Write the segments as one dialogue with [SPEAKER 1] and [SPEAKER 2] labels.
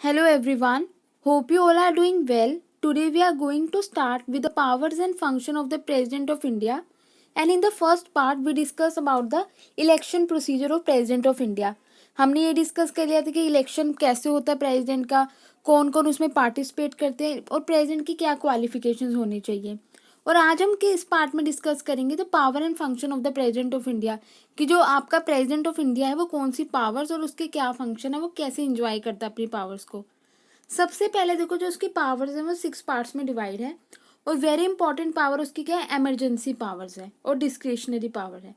[SPEAKER 1] Hello everyone. Hope you all are doing well. Today we are going to start with the powers and function of the President of India. And in the first part we discuss about the election procedure of President of India. हमने ये discuss कर लिया था कि election कैसे होता है president का, कौन कौन उसमें पार्टिसिपेट करते हैं और प्रेसिडेंट की क्या क्वालिफिकेशंस होनी चाहिए। और आज हम के इस पार्ट में डिस्कस करेंगे the power and function of the president of India, कि जो आपका प्रेसिडेंट ऑफ इंडिया है वो कौन सी पावर्स और उसके क्या फंक्शन है, वो कैसे इंजॉय करता है अपनी पावर्स को। सबसे पहले देखो, जो उसकी पावर्स है वो 6 पार्ट्स में डिवाइड है। और वेरी इंपॉर्टेंट पावर उसकी क्या है, इमरजेंसी पावर्स है और डिस्क्रिशनरी पावर है।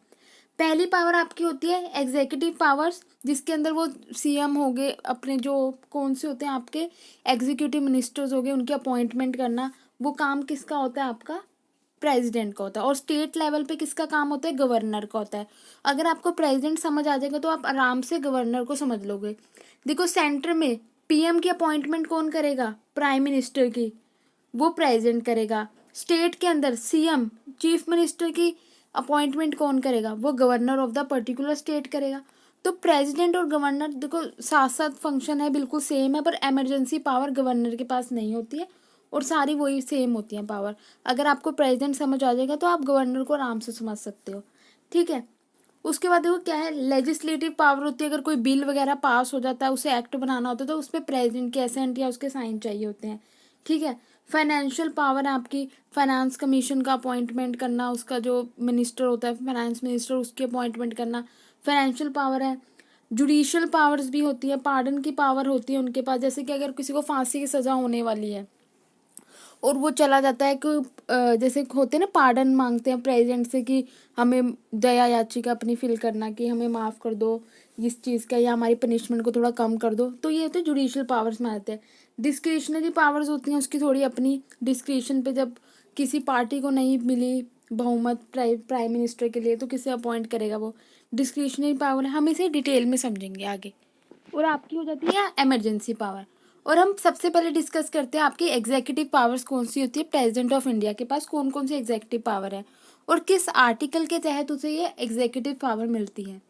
[SPEAKER 1] पहली पावर आपकी होती है एग्जीक्यूटिव पावर्स, जिसके अंदर वो सीएम हो गए, अपने जो कौन से होते हैं आपके एग्जीक्यूटिव मिनिस्टर्स हो गए, उनकी अपॉइंटमेंट करना। वो काम किसका होता है, आपका प्रेसिडेंट का होता है। और स्टेट लेवल पे किसका काम होता है, गवर्नर का होता है। अगर आपको प्रेसिडेंट समझ आ जाएगा तो आप आराम से गवर्नर को समझ लोगे। देखो, सेंटर में पीएम की अपॉइंटमेंट कौन करेगा, प्राइम मिनिस्टर की, वो प्रेसिडेंट करेगा। स्टेट के अंदर सीएम, चीफ मिनिस्टर की अपॉइंटमेंट कौन करेगा, वो governor of the particular state करेगा। तो प्रेसिडेंट और गवर्नर देखो साथ साथ फंक्शन है, बिल्कुल सेम है, पर इमरजेंसी पावर गवर्नर के पास नहीं होती है और सारी वही सेम होती हैं पावर। अगर आपको प्रेसिडेंट समझ आ जाएगा तो आप गवर्नर को आराम से समझ सकते हो, ठीक है। उसके बाद देखो क्या है, लेजिस्लेटिव पावर होती है। अगर कोई बिल वगैरह पास हो जाता है, उसे एक्ट बनाना होता है, तो उस पर प्रेसिडेंट के असेंट या उसके साइन चाहिए होते हैं, ठीक है। फाइनेंशियल पावर है आपकी, फाइनेंस कमीशन का अपॉइंटमेंट करना, उसका जो मिनिस्टर होता है फाइनेंस मिनिस्टर, उसकी अपॉइंटमेंट करना फाइनेंशियल पावर है। जुडिशियल पावर्स भी होती है, पार्डन की पावर होती है उनके पास। जैसे कि अगर किसी को फांसी की सज़ा होने वाली है और वो चला जाता है कि जैसे होते हैं ना, पार्डन मांगते हैं प्रेसिडेंट से कि हमें दया याचिका अपनी फिल करना कि हमें माफ़ कर दो इस चीज़ का, या हमारी पनिशमेंट को थोड़ा कम कर दो। तो ये होते हैं जुडिशियल पावर्स में आते हैं। डिस्क्रिशनरी पावर्स होती हैं उसकी थोड़ी अपनी डिस्क्रिशन पे, जब किसी पार्टी को नहीं मिली बहुमत प्राइम मिनिस्टर के लिए तो किसे अपॉइंट करेगा, वो डिस्क्रिशनरी पावर है। हम इसे डिटेल में समझेंगे आगे। और आपकी हो जाती है इमरजेंसी पावर। और हम सबसे पहले डिस्कस करते हैं आपकी एग्जीक्यूटिव पावर्स कौन सी होती है। प्रेसिडेंट ऑफ इंडिया के पास कौन कौन सी एग्जीक्यूटिव पावर है और किस आर्टिकल के तहत उसे ये एग्जीक्यूटिव पावर मिलती है।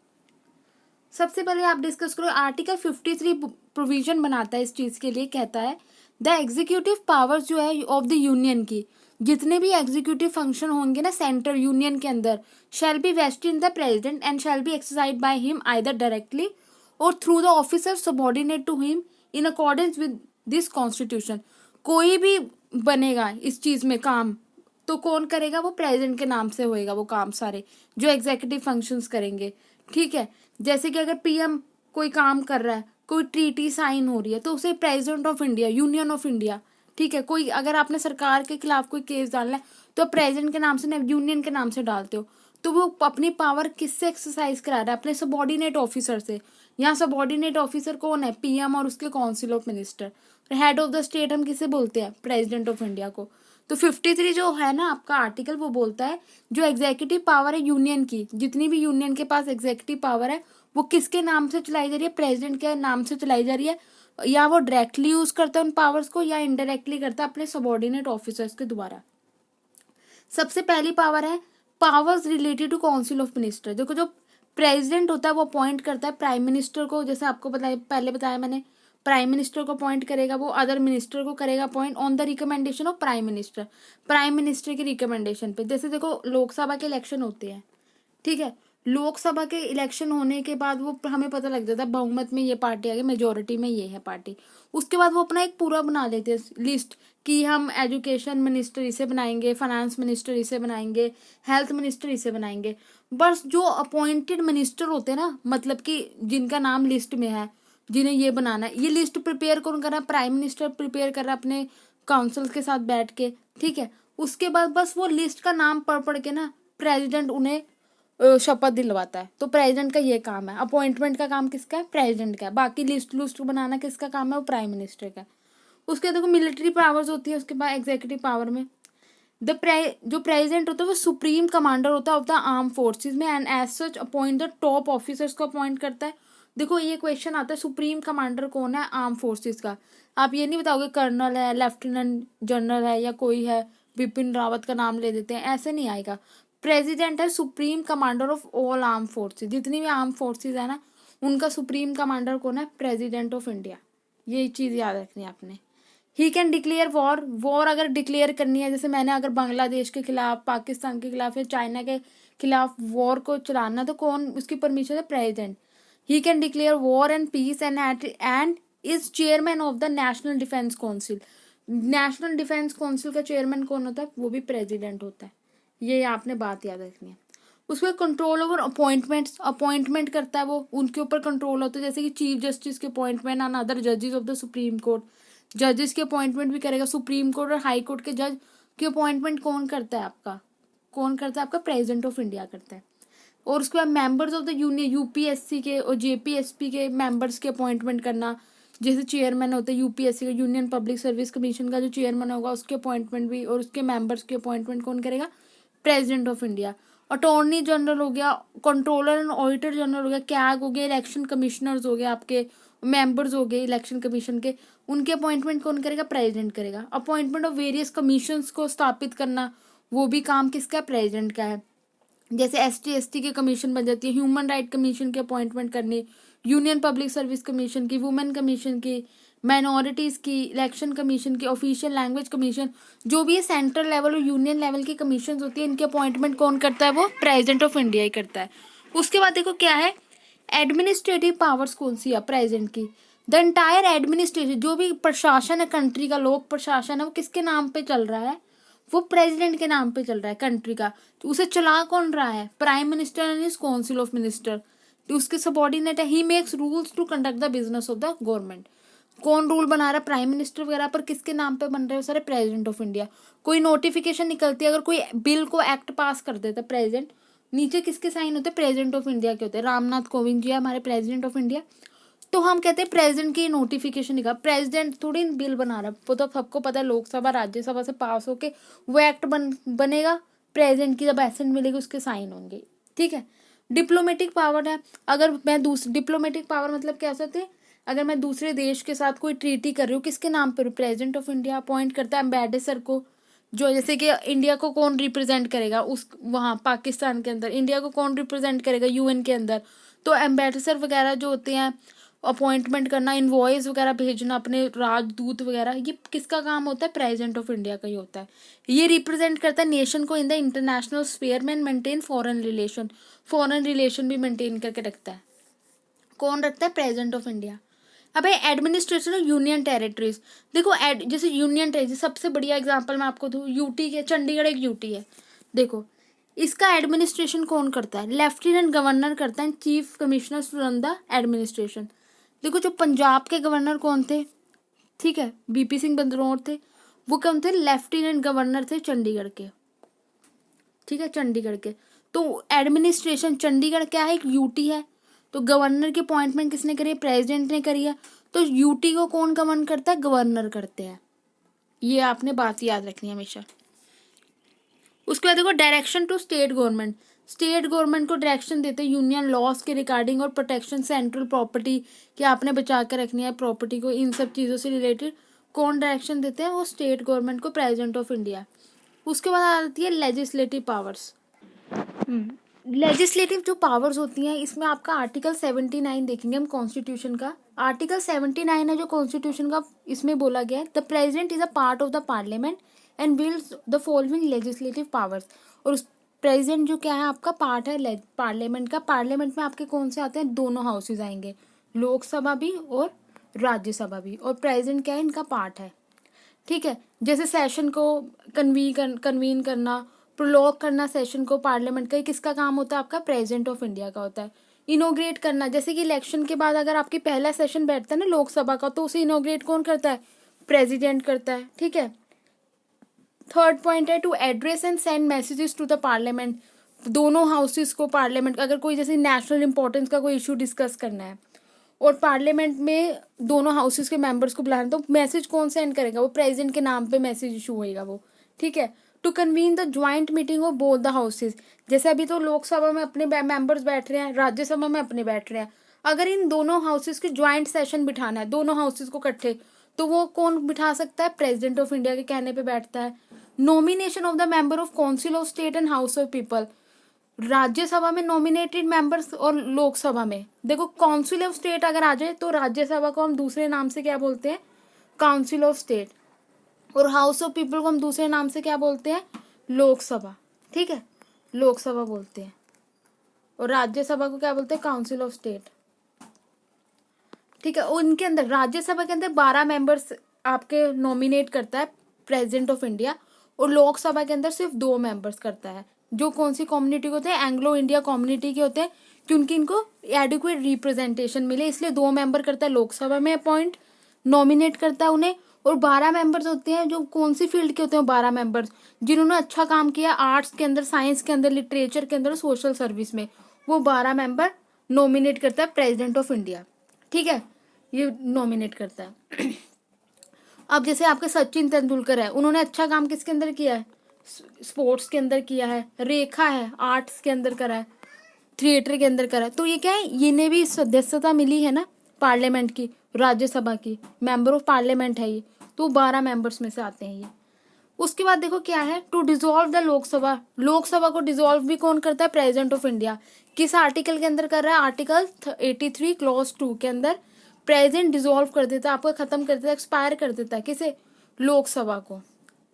[SPEAKER 1] सबसे पहले आप डिस्कस करो, आर्टिकल 53 प्रोविजन बनाता है इस चीज के लिए। कहता है द एग्जीक्यूटिव पावर्स जो है ऑफ द यूनियन की, जितने भी एग्जीक्यूटिव फंक्शन होंगे ना सेंटर यूनियन के अंदर, shall be vested in the president and shall be exercised by him either directly or through the officer subordinate to him in accordance with this constitution. कोई भी बनेगा इस चीज में काम, तो कौन करेगा, वो प्रेसिडेंट के नाम से होएगा वो काम सारे, जो एग्जीक्यूटिव फंक्शंस करेंगे, ठीक है। जैसे कि अगर पीएम कोई काम कर रहा है, कोई ट्रीटी साइन हो रही है, तो उसे president of India, union of India, ठीक है। कोई अगर आपने सरकार के खिलाफ कोई केस डालना है तो प्रेसिडेंट के नाम से ना यूनियन के नाम से डालते हो। तो वो अपनी पावर किससे एक्सरसाइज करा रहा है, अपने सबॉर्डिनेट ऑफिसर से। यहाँ सबॉर्डिनेट ऑफिसर कौन है, पीएम और उसके council of minister. Head of the state हम किसे बोलते हैं, प्रेसिडेंट ऑफ इंडिया को। तो 53 जो है ना आपका आर्टिकल, वो बोलता है जो एग्जीक्यूटिव पावर है यूनियन की, जितनी भी यूनियन के पास एग्जीक्यूटिव पावर है, वो किसके नाम से चलाई जा रही है, प्रेसिडेंट के नाम से चलाई जा रही है। या वो डायरेक्टली यूज करता है उन पावर्स को, या इनडायरेक्टली करता है अपने सबॉर्डिनेट ऑफिसर्स के द्वारा। सबसे पहली पावर है powers related to council of minister. देखो, जो प्रेसिडेंट होता है वो अपॉइंट करता है प्राइम मिनिस्टर को, जैसे आपको पहले बताया मैंने, प्राइम मिनिस्टर को अपॉइंट करेगा, वो अदर मिनिस्टर को करेगा appoint on the recommendation of prime minister, prime minister की रिकमेंडेशन पे। जैसे देखो लोकसभा के इलेक्शन होते हैं, ठीक है। लोकसभा के इलेक्शन होने के बाद वो हमें पता लग जाता है बहुमत में ये पार्टी आ गई, मेजोरिटी में ये है पार्टी। उसके बाद वो अपना एक पूरा बना लेते हैं लिस्ट कि हम एजुकेशन मिनिस्टर इसे बनाएंगे, फाइनेंस मिनिस्टर इसे बनाएंगे, हेल्थ मिनिस्टर इसे बनाएंगे। बस जो अपॉइंटेड मिनिस्टर होते हैं ना, मतलब कि जिनका नाम लिस्ट में है, जिन्हें ये बनाना है, ये लिस्ट प्रिपेयर कौन कर रहा है, प्राइम मिनिस्टर प्रिपेयर कर रहा है अपने काउंसिल के साथ बैठ के, ठीक है। उसके बाद बस वो लिस्ट का नाम पढ़ पढ़ के ना प्रेसिडेंट उन्हें शपथ दिलवाता है। तो प्रेसिडेंट का ये काम है, अपॉइंटमेंट का काम किसका है, प्रेसिडेंट का है। बाकी लिस्ट लुस्ट बनाना किसका काम है, वो प्राइम मिनिस्टर का है। उसके देखो मिलिट्री पावर्स होती है उसके बाद एग्जीक्यूटिव पावर में। जो प्रेसिडेंट होता है वो सुप्रीम कमांडर होता है ऑफ द आर्म फोर्सेज में, and as such appoint the top officers को अपॉइंट करता है। देखो ये क्वेश्चन आता है, सुप्रीम कमांडर कौन है आर्म फोर्सेज का। आप ये नहीं बताओगे कर्नल है, लेफ्टिनेंट जनरल है, या कोई है बिपिन रावत का नाम ले देते हैं, ऐसे नहीं आएगा। प्रेसिडेंट है supreme commander of all arm forces, जितनी भी आर्म फोर्सेज है ना, उनका सुप्रीम कमांडर कौन है, प्रेसिडेंट ऑफ इंडिया, ये चीज़ याद रखनी है आपने। ही कैन डिक्लेयर वॉर, वॉर अगर डिक्लेयर करनी है, जैसे मैंने अगर बांग्लादेश के खिलाफ, पाकिस्तान के खिलाफ या चाइना के खिलाफ वॉर को चलाना, तो कौन उसकी परमिशन है? President. He can declare war and peace and is chairman of the national defence council. National defence council का चेयरमैन कौन होता है? वो भी प्रेसिडेंट होता है। ये आपने बात याद रखनी है। उसके कंट्रोल ओवर अपॉइंटमेंट्स, अपॉइंटमेंट करता है वो, उनके ऊपर कंट्रोल होता है, जैसे कि चीफ जस्टिस के अपॉइंटमेंट एंड अदर जजेस ऑफ द सुप्रीम कोर्ट। जजेस के अपॉइंटमेंट भी करेगा। सुप्रीम कोर्ट और हाई कोर्ट के जज की अपॉइंटमेंट कौन करता है आपका? कौन करता है आपका? प्रेसिडेंट ऑफ इंडिया करता है। और उसके बाद members of the union, UPSC के और जेपीएसपी के मेंबर्स के अपॉइंटमेंट करना, जैसे चेयरमैन होता है यूपीएससी का, यूनियन पब्लिक सर्विस कमीशन का जो चेयरमैन होगा उसके अपॉइंटमेंट भी, और उसके मेंबर्स के अपॉइंटमेंट कौन करेगा? President of India. Attorney general हो गया, कंट्रोलर एंड ऑडिटर जनरल हो गया, कैग हो गया, इलेक्शन कमिश्नर्स हो गए, आपके मेंबर्स हो गए इलेक्शन कमीशन के, उनके अपॉइंटमेंट कौन करेगा? प्रेसिडेंट करेगा। अपॉइंटमेंट ऑफ वेरियस कमीशंस को स्थापित करना, वो भी काम किसका है? प्रेसिडेंट का है। जैसे ST ST के कमीशन बन जाती है, ह्यूमन राइट कमीशन के अपॉइंटमेंट करनी, यूनियन पब्लिक सर्विस कमीशन की, वुमेन कमीशन की, माइनॉरिटीज़ की, इलेक्शन कमीशन की, ऑफिशियल लैंग्वेज कमीशन, जो भी ये सेंट्रल लेवल और यूनियन लेवल की कमीशन होती है, इनके अपॉइंटमेंट कौन करता है? वो प्रेसिडेंट ऑफ इंडिया ही करता है। उसके बाद देखो क्या है, एडमिनिस्ट्रेटिव पावर्स कौन सी है प्रेसिडेंट की? द एंटायर एडमिनिस्ट्रेशन, जो भी प्रशासन है कंट्री का, लोक प्रशासन है, वो किसके नाम पे चल रहा है? वो प्रेसिडेंट के नाम पे चल रहा है कंट्री का। तो उसे चला कौन रहा है? Prime minister and is council of minister. तो उसके सबॉर्डिनेट है। He makes rules to conduct the business of the government. कौन रूल बना रहा है? प्राइम मिनिस्टर वगैरह, पर किसके नाम पे बन रहे हैं? सारे प्रेसिडेंट ऑफ इंडिया। कोई नोटिफिकेशन निकलती है, अगर कोई बिल को एक्ट पास कर देता है प्रेसिडेंट, नीचे किसके साइन होते हैं? प्रेसिडेंट ऑफ इंडिया के होते हैं। रामनाथ कोविंद जी हमारे प्रेसिडेंट ऑफ इंडिया। तो हम कहते हैं प्रेसिडेंट की नोटिफिकेशन निकाल, प्रेसिडेंट थोड़ी बिल बना रहा है, वो तो सबको पता है लोकसभा राज्यसभा से पास होके वो एक्ट बनेगा। प्रेसिडेंट की जब एसेंट मिलेगी उसके साइन होंगे। ठीक है। डिप्लोमेटिक पावर है, अगर मैं डिप्लोमेटिक पावर मतलब क्या होता है? अगर मैं दूसरे देश के साथ कोई ट्रीटी कर रही हूँ, किसके नाम पर? प्रेसिडेंट ऑफ इंडिया अपॉइंट करता है एम्बेसडर को, जो जैसे कि इंडिया को कौन रिप्रेजेंट करेगा उस वहाँ पाकिस्तान के अंदर, इंडिया को कौन रिप्रेजेंट करेगा UN के अंदर, तो एम्बेसडर वगैरह जो होते हैं, अपॉइंटमेंट करना, इनवॉइस वगैरह भेजना, अपने राजदूत वगैरह, ये किसका काम होता है? प्रेसिडेंट ऑफ इंडिया का ही होता है। ये रिप्रेजेंट करता है नेशन को इन द इंटरनेशनल स्फीयर में, maintain foreign relation, foreign relation भी मेंटेन करके रखता है। कौन रखता है? President of India. अब एडमिनिस्ट्रेशन ऑफ यूनियन टेरिटरीज, देखो जैसे यूनियन टेरिटरी, सबसे बढ़िया एग्जांपल मैं आपको दूँ, यूटी के, चंडीगढ़ एक यूटी है। देखो इसका एडमिनिस्ट्रेशन कौन करता है? लेफ्टिनेंट गवर्नर करता है, chief commissioner to run the administration. देखो जो पंजाब के गवर्नर कौन थे? ठीक है, BP सिंह बदनौर थे। वो कौन थे? लेफ्टिनेंट गवर्नर थे चंडीगढ़ के। ठीक है, चंडीगढ़ के। तो एडमिनिस्ट्रेशन चंडीगढ़ क्या है? एक यूटी है। तो गवर्नर की अपॉइंटमेंट किसने करी है? प्रेसिडेंट ने करी है। तो यूटी को कौन गवर्न करता है? गवर्नर करते हैं। ये आपने बात याद रखनी है हमेशा। उसके बाद देखो direction to state government, state government को डायरेक्शन देते हैं यूनियन लॉस के रिगार्डिंग और प्रोटेक्शन सेंट्रल प्रॉपर्टी, कि आपने बचा कर रखनी है प्रॉपर्टी को, इन सब चीज़ों से रिलेटेड कौन डायरेक्शन देते हैं? वो स्टेट गवर्नमेंट को, प्रेसिडेंट ऑफ इंडिया। उसके बाद आ जाती है लेजिस्लेटिव पावर्स। लेजिस्लेटिव जो पावर्स होती हैं, इसमें आपका आर्टिकल 79 देखेंगे हम कॉन्स्टिट्यूशन का। आर्टिकल 79 है जो कॉन्स्टिट्यूशन का, इसमें बोला गया है the president is a part of the parliament and wills the following legislative powers. और उस प्रेसिडेंट जो क्या है आपका पार्ट है पार्लियामेंट का। पार्लियामेंट में आपके कौन से आते हैं? दोनों हाउसेज आएंगे, लोकसभा भी और राज्यसभा भी, और प्रेसिडेंट क्या है? इनका पार्ट है। ठीक है, जैसे सेशन को कन्वीन करना, प्रोलॉग करना सेशन को पार्लियामेंट का, किसका काम होता है? आपका प्रेसिडेंट ऑफ इंडिया का होता है। इनोग्रेट करना, जैसे कि इलेक्शन के बाद अगर आपकी पहला सेशन बैठता है ना लोकसभा का, तो उसे इनोग्रेट कौन करता है? प्रेसिडेंट करता है। ठीक है। थर्ड पॉइंट है to address and send messages to the parliament, दोनों हाउसेस को पार्लियामेंट, अगर कोई जैसे नेशनल इंपॉर्टेंस का कोई इशू डिस्कस करना है और पार्लियामेंट में दोनों हाउसेस के मेंबर्स को बुलाना, तो मैसेज कौन सेंड करेगा? वो प्रेसिडेंट के नाम पे मैसेज इशू होएगा वो। ठीक है। To convene the joint meeting of both the houses, जैसे अभी तो लोकसभा में अपने मेंबर्स बैठ रहे हैं, राज्यसभा में अपने बैठ रहे हैं, अगर इन दोनों हाउसेस की ज्वाइंट सेशन बिठाना है, दोनों हाउसेस को इकट्ठे, तो वो कौन बिठा सकता है? प्रेसिडेंट ऑफ इंडिया के कहने पे बैठता है। Nomination of the member of council of state and house of people, Rajya Sabha में नॉमिनेटेड मेंबर्स और लोकसभा में, देखो काउंसिल ऑफ स्टेट अगर आ जाए तो राज्यसभा को हम दूसरे नाम से क्या बोलते हैं, काउंसिल ऑफ स्टेट, और हाउस ऑफ पीपल को हम दूसरे नाम से क्या बोलते हैं, लोकसभा। ठीक है, लोकसभा बोलते हैं, और राज्यसभा को क्या बोलते हैं, काउंसिल ऑफ स्टेट। ठीक है, उनके अंदर राज्यसभा के अंदर 12 मेंबर्स आपके नॉमिनेट करता है प्रेसिडेंट ऑफ इंडिया, और लोकसभा के अंदर सिर्फ 2 मेंबर्स करता है, जो कौन सी कम्युनिटी के होते हैं, एंग्लो इंडिया कम्युनिटी के होते हैं, क्योंकि इनको एडिक्वेट रिप्रेजेंटेशन मिले, इसलिए 2 मेंबर करता है लोकसभा में अपॉइंट, नॉमिनेट करता है उन्हें। और 12 मेंबर्स होते हैं जो कौन सी फील्ड के होते हैं, 12 मेंबर्स जिन्होंने अच्छा काम किया आर्ट्स के अंदर, साइंस के अंदर, लिटरेचर के अंदर, सोशल सर्विस में, वो 12 मेंबर नॉमिनेट करता है प्रेसिडेंट ऑफ इंडिया। ठीक है, ये नॉमिनेट करता है। अब जैसे आपके सचिन तेंदुलकर है, उन्होंने अच्छा काम किसके अंदर किया है, स्पोर्ट्स के अंदर किया है, रेखा है आर्ट्स के अंदर करा है, थिएटर के अंदर करा है, तो ये क्या है, इन्हें भी सदस्यता मिली है ना पार्लियामेंट की, राज्यसभा की, मेंबर ऑफ पार्लियामेंट है ये, तो 12 मेंबर्स में से आते हैं ये। उसके बाद देखो क्या है, to dissolve the Lok Sabha, Lok Sabha को डिसॉल्व भी कौन करता है, प्रेसिडेंट ऑफ इंडिया। किस आर्टिकल के अंदर कर रहा है, आर्टिकल 83 क्लॉज 2 के अंदर प्रेसिडेंट डिसॉल्व कर देता है, आपको खत्म कर देता है, एक्सपायर कर देता है, किसे, लोकसभा को।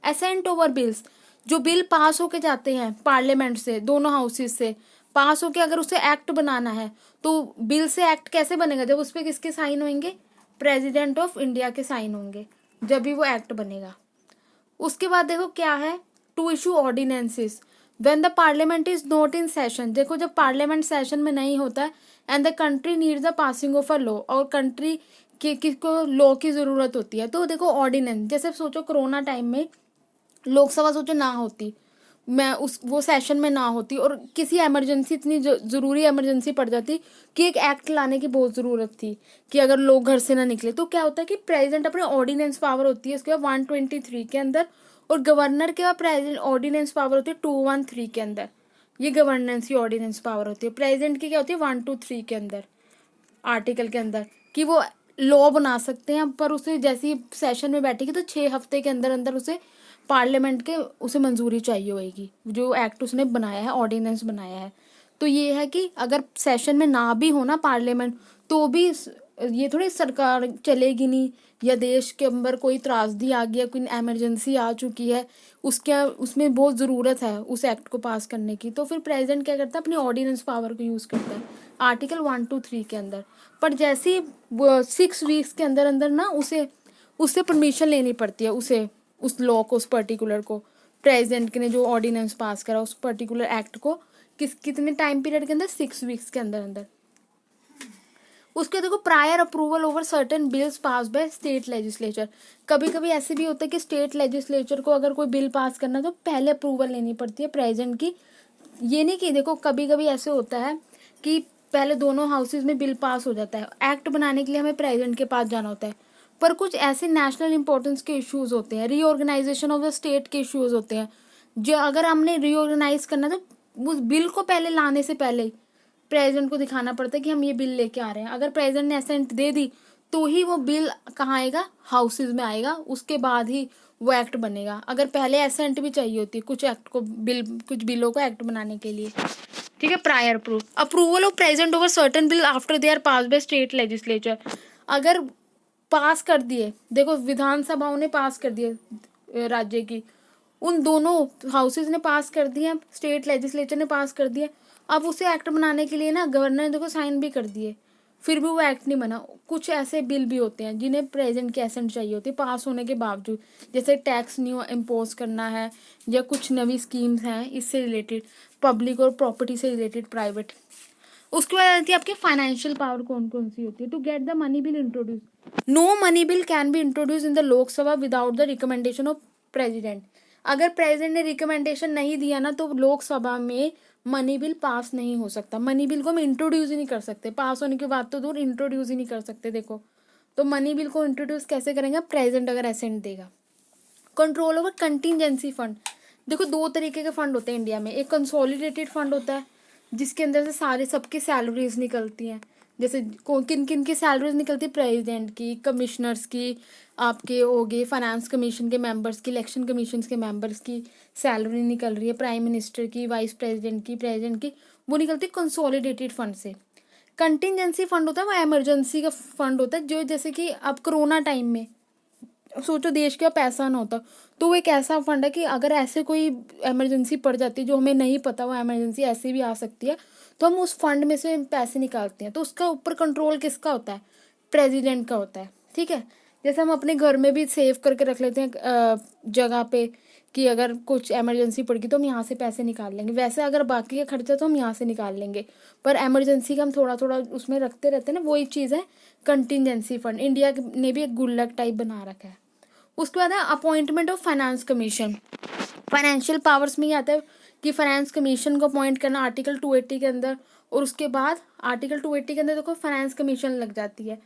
[SPEAKER 1] असेंट ओवर बिल्स, जो बिल पास होके जाते हैं पार्लियामेंट से, दोनों हाउसेस से पास होके, अगर उसे एक्ट बनाना है तो बिल से एक्ट कैसे बनेगा, जब उस पर किसके साइन होंगे, प्रेसिडेंट ऑफ इंडिया के साइन होंगे, जब भी वो एक्ट बनेगा। उसके बाद देखो क्या है, to issue ordinances when the parliament is not in session, देखो जब पार्लियामेंट सेशन में नहीं होता है, and the country needs the passing of a law, और कंट्री किसको लॉ की जरूरत होती है, तो देखो ऑर्डिनेंस, जैसे सोचो कोरोना टाइम में लोकसभा सोचो ना होती, मैं उस वो सेशन में ना होती, और किसी इमरजेंसी, इतनी जरूरी इमरजेंसी पड़ जाती कि एक एक्ट लाने की बहुत जरूरत थी कि अगर लोग घर से ना निकले, तो क्या होता है कि प्रेसिडेंट अपने ऑर्डिनेंस पावर होती है उसके बाद 123 के अंदर, और गवर्नर के बाद प्रेसिडेंट ऑर्डिनेंस पावर होती है 213 के अंदर, ये गवर्नेंस की ऑर्डिनेंस पावर होती है। प्रेसिडेंट की क्या होती है 123 के अंदर, आर्टिकल के अंदर, कि वो लॉ बना सकते हैं, पर उसे जैसे ही सेशन में बैठेगी तो 6 हफ्ते के अंदर अंदर उसे पार्लियामेंट के उसे मंजूरी चाहिए होगी, जो एक्ट उसने बनाया है, ऑर्डिनेंस बनाया है। तो ये है कि अगर सेशन में ना भी हो ना पार्लियामेंट, तो भी ये थोड़ी सरकार चलेगी नहीं, या देश के अंदर कोई त्रासदी आ गया, कोई इमरजेंसी आ चुकी है, उसके उसमें बहुत ज़रूरत है उस एक्ट को पास करने की, तो फिर प्रेसिडेंट क्या करता है, अपनी ऑर्डिनेंस पावर को यूज़ करता है आर्टिकल 123 के अंदर। पर जैसे ही 6 वीक्स के अंदर अंदर ना उसे उससे परमिशन लेनी पड़ती है, उसे उस लॉ को, उस पर्टिकुलर को, प्रेसिडेंट ने जो ऑर्डिनेंस पास करा उस पर्टिकुलर एक्ट को, कितने टाइम पीरियड के अंदर, 6 वीक्स के अंदर अंदर। उसके देखो prior approval over certain bills pass by state legislature, कभी कभी ऐसे भी होता है कि स्टेट लेजिस्लेचर को अगर कोई बिल पास करना है तो पहले अप्रूवल लेनी पड़ती है प्रेसिडेंट की। ये नहीं कि देखो कभी कभी ऐसे होता है कि पहले दोनों हाउसेज में बिल पास हो जाता है, एक्ट बनाने के लिए हमें प्रेसिडेंट के पास जाना होता है, पर कुछ ऐसे नेशनल इंपॉर्टेंस के इश्यूज होते हैं, रीऑर्गेनाइजेशन ऑफ द स्टेट के इश्यूज होते हैं, जो अगर हमने रीऑर्गेनाइज करना तो उस बिल को पहले लाने से पहले प्रेसिडेंट को दिखाना पड़ता है कि हम ये बिल लेके आ रहे हैं। अगर प्रेसिडेंट ने असेंट दे दी तो ही वो बिल कहाँ आएगा, हाउसेज में आएगा, उसके बाद ही वो एक्ट बनेगा। अगर पहले असेंट भी चाहिए होती है कुछ एक्ट को, कुछ बिलों को एक्ट बनाने के लिए। ठीक है, prior approval of president over certain bill after they are pass by state legislature, अगर पास कर दिए, देखो विधानसभाओं ने पास कर दिए राज्य की, उन दोनों हाउसेज ने पास कर दिए, स्टेट लेजिस्लेचर ने पास कर दिए, अब उसे एक्ट बनाने के लिए ना गवर्नर ने देखो साइन भी कर दिए, फिर भी वो एक्ट नहीं बना। कुछ ऐसे बिल भी होते हैं जिन्हें प्रेसिडेंट की एसेंट चाहिए होती है पास होने के बावजूद, जैसे टैक्स न्यू इम्पोज करना है, या कुछ नवी स्कीम्स हैं इससे रिलेटेड, पब्लिक और प्रॉपर्टी से रिलेटेड, प्राइवेट। उसके बाद आती है आपके फाइनेंशियल पावर कौन कौन सी होती है, to get the money bill introduce, no money bill can be introduce in the Lok Sabha without the recommendation of president, अगर प्रेसिडेंट ने रिकमेंडेशन नहीं दिया ना तो लोकसभा में मनी बिल पास नहीं हो सकता, मनी बिल को हम इंट्रोड्यूस ही नहीं कर सकते, पास होने के बाद तो दूर इंट्रोड्यूस ही नहीं कर सकते। देखो तो मनी बिल को इंट्रोड्यूस कैसे करेंगे, प्रेसिडेंट अगर एसेंट देगा। कंट्रोल ओवर कंटिजेंसी फंड, देखो 2 तरीके के फंड होते हैं इंडिया में, एक कंसोलिडेटेड फंड होता है जिसके अंदर से सारे सबकी सैलरीज निकलती हैं, जैसे किन किन की सैलरीज निकलती है, प्रेसिडेंट की, कमिश्नर्स की, आपके हो गए फाइनेंस कमीशन के मेंबर्स की, इलेक्शन कमीशन के मेंबर्स की सैलरी निकल रही है, प्राइम मिनिस्टर की, वाइस प्रेसिडेंट की, प्रेसिडेंट की, वो निकलती है कंसोलिडेटेड फंड से। कंटिजेंसी फंड होता है वो इमरजेंसी का फंड होता है, जो जैसे कि अब कोरोना टाइम में सोचो देश का पैसा ना होता, तो वो एक ऐसा फंड है कि अगर ऐसे कोई इमरजेंसी पड़ जाती है जो हमें नहीं पता, वो इमरजेंसी ऐसे भी आ सकती है, तो हम उस फंड में से पैसे निकालते हैं। तो उसका ऊपर कंट्रोल किसका होता है, प्रेसिडेंट का होता है, ठीक है। जैसे हम अपने घर में भी सेव करके रख लेते हैं जगह पे कि अगर कुछ इमरजेंसी पड़ गई तो हम यहाँ से पैसे निकाल लेंगे, वैसे अगर बाकी का खर्चा तो हम यहाँ से निकाल लेंगे, पर इमरजेंसी का हम थोड़ा थोड़ा उसमें रखते रहते हैं ना, वही चीज़ है कंटिजेंसी फंड। इंडिया ने भी एक गुल्लक टाइप बना रखा है। उसके बाद है appointment of finance commission. Financial powers में ही आता है कि फाइनेंस कमीशन को अपॉइंट करना आर्टिकल 280 के अंदर, और उसके बाद आर्टिकल 280 के अंदर देखो फाइनेंस कमीशन लग जाती है,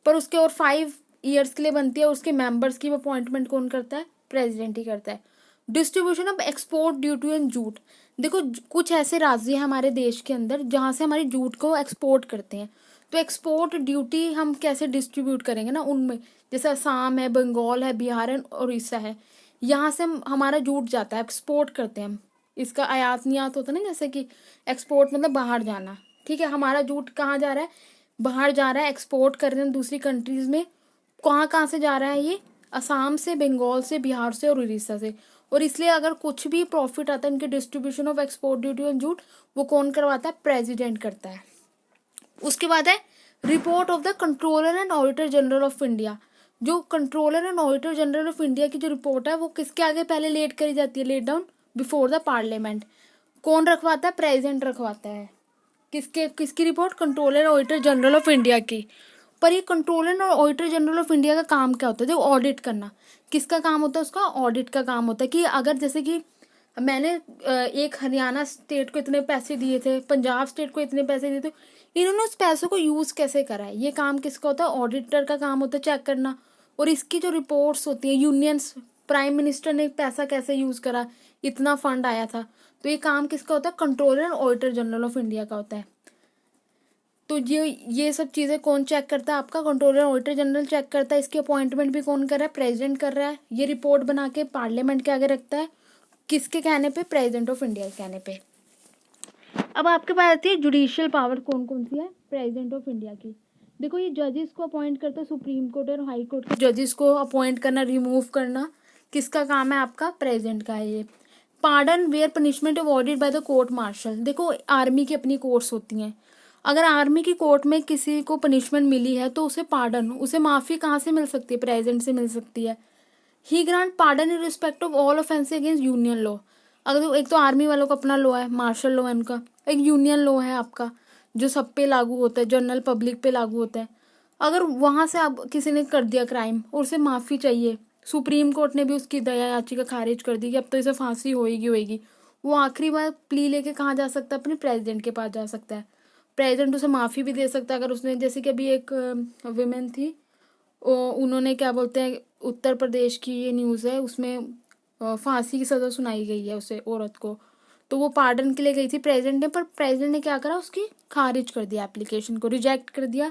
[SPEAKER 1] पर उसके और 5 ईयर्स के लिए बनती है। उसके मेंबर्स की अपॉइंटमेंट कौन करता है, प्रेसिडेंट ही करता है। Distribution of export duty and jute. देखो कुछ ऐसे राज्य हैं हमारे देश के अंदर जहाँ से हमारी जूट को एक्सपोर्ट करते हैं, तो एक्सपोर्ट ड्यूटी हम कैसे डिस्ट्रीब्यूट करेंगे ना उनमें, जैसे असम है, बंगाल है, बिहार है, उड़ीसा है, यहाँ से हमारा जूट जाता है, एक्सपोर्ट करते हैं हम। इसका आयात निर्यात होता है ना, जैसे कि एक्सपोर्ट मतलब बाहर जाना, ठीक है। हमारा जूट कहाँ जा रहा है, बाहर जा रहा है, एक्सपोर्ट कर रहे हैं दूसरी कंट्रीज में। कहाँ कहाँ से जा रहा है ये, असम से, बंगाल से, बिहार से और उड़ीसा से। और इसलिए अगर कुछ भी प्रॉफिट आता है इनके distribution of export duty on jute, वो कौन करवाता है, प्रेसिडेंट करता है। उसके बाद है report of the controller and auditor general of India. जो controller and auditor general of India की जो रिपोर्ट है वो किसके आगे पहले लेट करी जाती है, laid down before the parliament. कौन रखवाता है, प्रेसिडेंट रखवाता है। किसकी report, controller auditor general of India की। पर ये कंट्रोलर और ऑडिटर जनरल ऑफ इंडिया का काम क्या होता है, जो ऑडिट करना, किसका काम होता है, उसका ऑडिट का काम होता है। कि अगर जैसे कि मैंने एक हरियाणा स्टेट को इतने पैसे दिए थे, पंजाब स्टेट को इतने पैसे दिए थे, इन्होंने उस पैसों को यूज़ कैसे करा है, ये काम किसका होता है, ऑडिटर का काम होता है चेक करना। और इसकी जो रिपोर्ट्स होती है, यूनियंस, प्राइम मिनिस्टर ने पैसा कैसे यूज़ करा, इतना फंड आया था, तो ये काम किसका होता है, कंट्रोलर और ऑडिटर जनरल ऑफ इंडिया का होता है। तो ये सब चीज़ें कौन चेक करता है, आपका कंट्रोलर ऑडिटर जनरल चेक करता है। इसकी अपॉइंटमेंट भी कौन कर रहा है, प्रेसिडेंट कर रहा है। ये रिपोर्ट बना के पार्लियामेंट के आगे रखता है, किसके कहने पे, प्रेसिडेंट ऑफ इंडिया के कहने पे। अब आपके पास आती है जुडिशियल पावर, कौन कौन सी है, प्रेसिडेंट ऑफ इंडिया की। देखो ये जजेस को अपॉइंट करता है, सुप्रीम कोर्ट और हाई कोर्ट के जजेस को अपॉइंट करना, रिमूव करना, किसका काम है, आपका प्रेसिडेंट का है ये। Pardon where punishment awarded by the court martial. देखो आर्मी की अपनी कोर्ट्स होती हैं, अगर आर्मी की कोर्ट में किसी को पनिशमेंट मिली है तो उसे पार्डन, उसे माफ़ी कहाँ से मिल सकती है, प्रेसिडेंट से मिल सकती है। He grant pardon in respect of all offence against union law. अगर एक तो आर्मी वालों का अपना लॉ है, मार्शल लॉ है उनका, एक यूनियन लॉ है आपका जो सब पे लागू होता है, जनरल पब्लिक पे लागू होता है। अगर वहाँ से आप किसी ने कर दिया क्राइम और उसे माफ़ी चाहिए, सुप्रीम कोर्ट ने भी उसकी दया याचिका खारिज कर दी कि अब तो इसे फांसी होएगी, वो आखिरी बार प्ली लेके कहाँ जा सकता है, अपने प्रेसिडेंट के पास जा सकता है। प्रेसिडेंट उसे माफ़ी भी दे सकता है अगर उसने, जैसे कि अभी एक विमेन थी, उन्होंने क्या बोलते हैं, उत्तर प्रदेश की ये न्यूज़ है, उसमें फांसी की सज़ा सुनाई गई है उसे, औरत को, तो वो पार्डन के लिए गई थी प्रेसिडेंट ने, पर प्रेसिडेंट ने क्या करा, उसकी खारिज कर दिया, एप्लीकेशन को रिजेक्ट कर दिया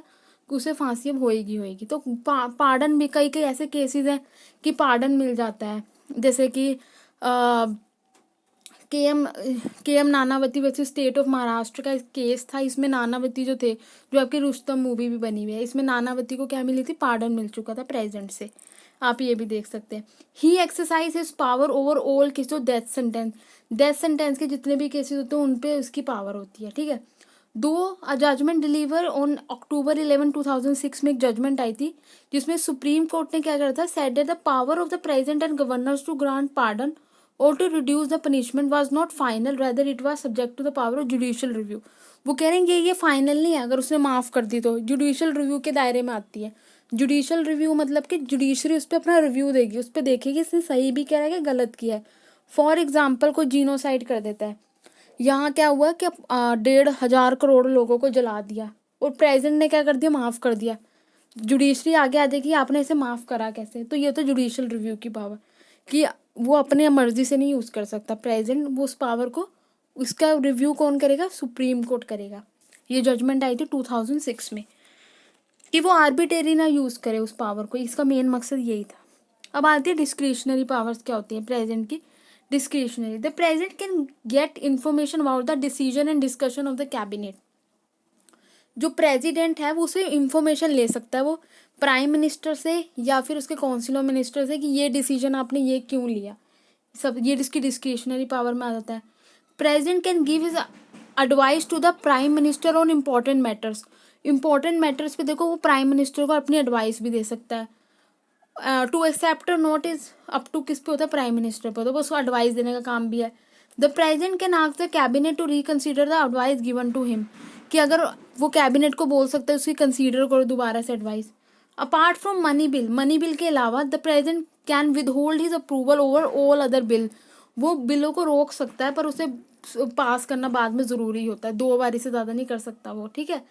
[SPEAKER 1] कि उसे फांसी अब होएगी। तो पार्डन भी कई ऐसे केसेस हैं कि पार्डन मिल जाता है, जैसे कि K M Nanavati versus state of Maharashtra का केस था। इसमें नानावती जो थे, जो आपकी रुस्तम मूवी भी बनी हुई है, इसमें नानावती को क्या मिली थी, पार्डन मिल चुका था प्रेसिडेंट से, आप ये भी देख सकते हैं। He exercise his power over all case of death sentence के जितने भी केसेस होते हैं उन पे उसकी पावर होती है, ठीक है। दो जजमेंट डिलीवर ऑन अक्टूबर 11, 2006 में एक जजमेंट आई थी जिसमें सुप्रीम कोर्ट ने क्या करा था, said that the power of the president and governors to grant pardon or to reduce the punishment was not final, rather it was subject to the power of judicial review. वो कह रहे हैं ये final नहीं है, अगर उसने माफ़ कर दी तो जुडिशियल रिव्यू के दायरे में आती है। जुडिशियल रिव्यू मतलब कि जुडिशरी उस पर अपना रिव्यू देगी, उस पर देखेगी इसने सही भी कह रहा है कि गलत किया है। फॉर एग्जाम्पल कोई जीनोसाइड कर देता है, यहाँ क्या हुआ कि 1,500 करोड़ लोगों को जला दिया और प्रेसिडेंट ने क्या कर दिया, माफ़ कर दिया। जुडिशरी आगे आ जाएगी आपने इसे माफ़ करा कैसे, तो ये तो जुडिशियल रिव्यू की पावर कि वो अपने मर्जी से नहीं यूज़ कर सकता प्रेसिडेंट, वो उस पावर को, उसका रिव्यू कौन करेगा, सुप्रीम कोर्ट करेगा। ये जजमेंट आई थी 2006 में। कि वो आर्बिट्रेरी ना यूज़ करे उस पावर को, इसका मेन मकसद यही था। अब आती है डिस्क्रिशनरी पावर्स क्या होती है प्रेजेंट की। Discretionary, the present can get information about the decision and discussion of the cabinet. जो प्रेसिडेंट है वो उसे इंफॉर्मेशन ले सकता है वो प्राइम मिनिस्टर से या फिर उसके काउंसिल ऑफ मिनिस्टर से कि ये डिसीजन आपने ये क्यों लिया, सब ये इसकी डिस्क्रिशनरी पावर में आ जाता है। President can give his advice to the prime minister on important matters. Important matters पे देखो वो प्राइम मिनिस्टर को अपनी एडवाइस भी दे सकता है। टू एक्सेप्ट और नोट इज अप टू किस पे होता है, प्राइम मिनिस्टर पे, तो वो उसको एडवाइस देने का काम भी है। The president can ask the cabinet to reconsider the advice given to him, कि अगर वो कैबिनेट को बोल सकता है उसकी कंसीडर करो दोबारा से advice. Apart from money bill के अलावा the president can with hold his approval over all other bill. वो बिलों को रोक सकता है पर उसे पास करना बाद में ज़रूरी होता है, 2 बारी से ज़्यादा नहीं कर सकता वो, ठीक है।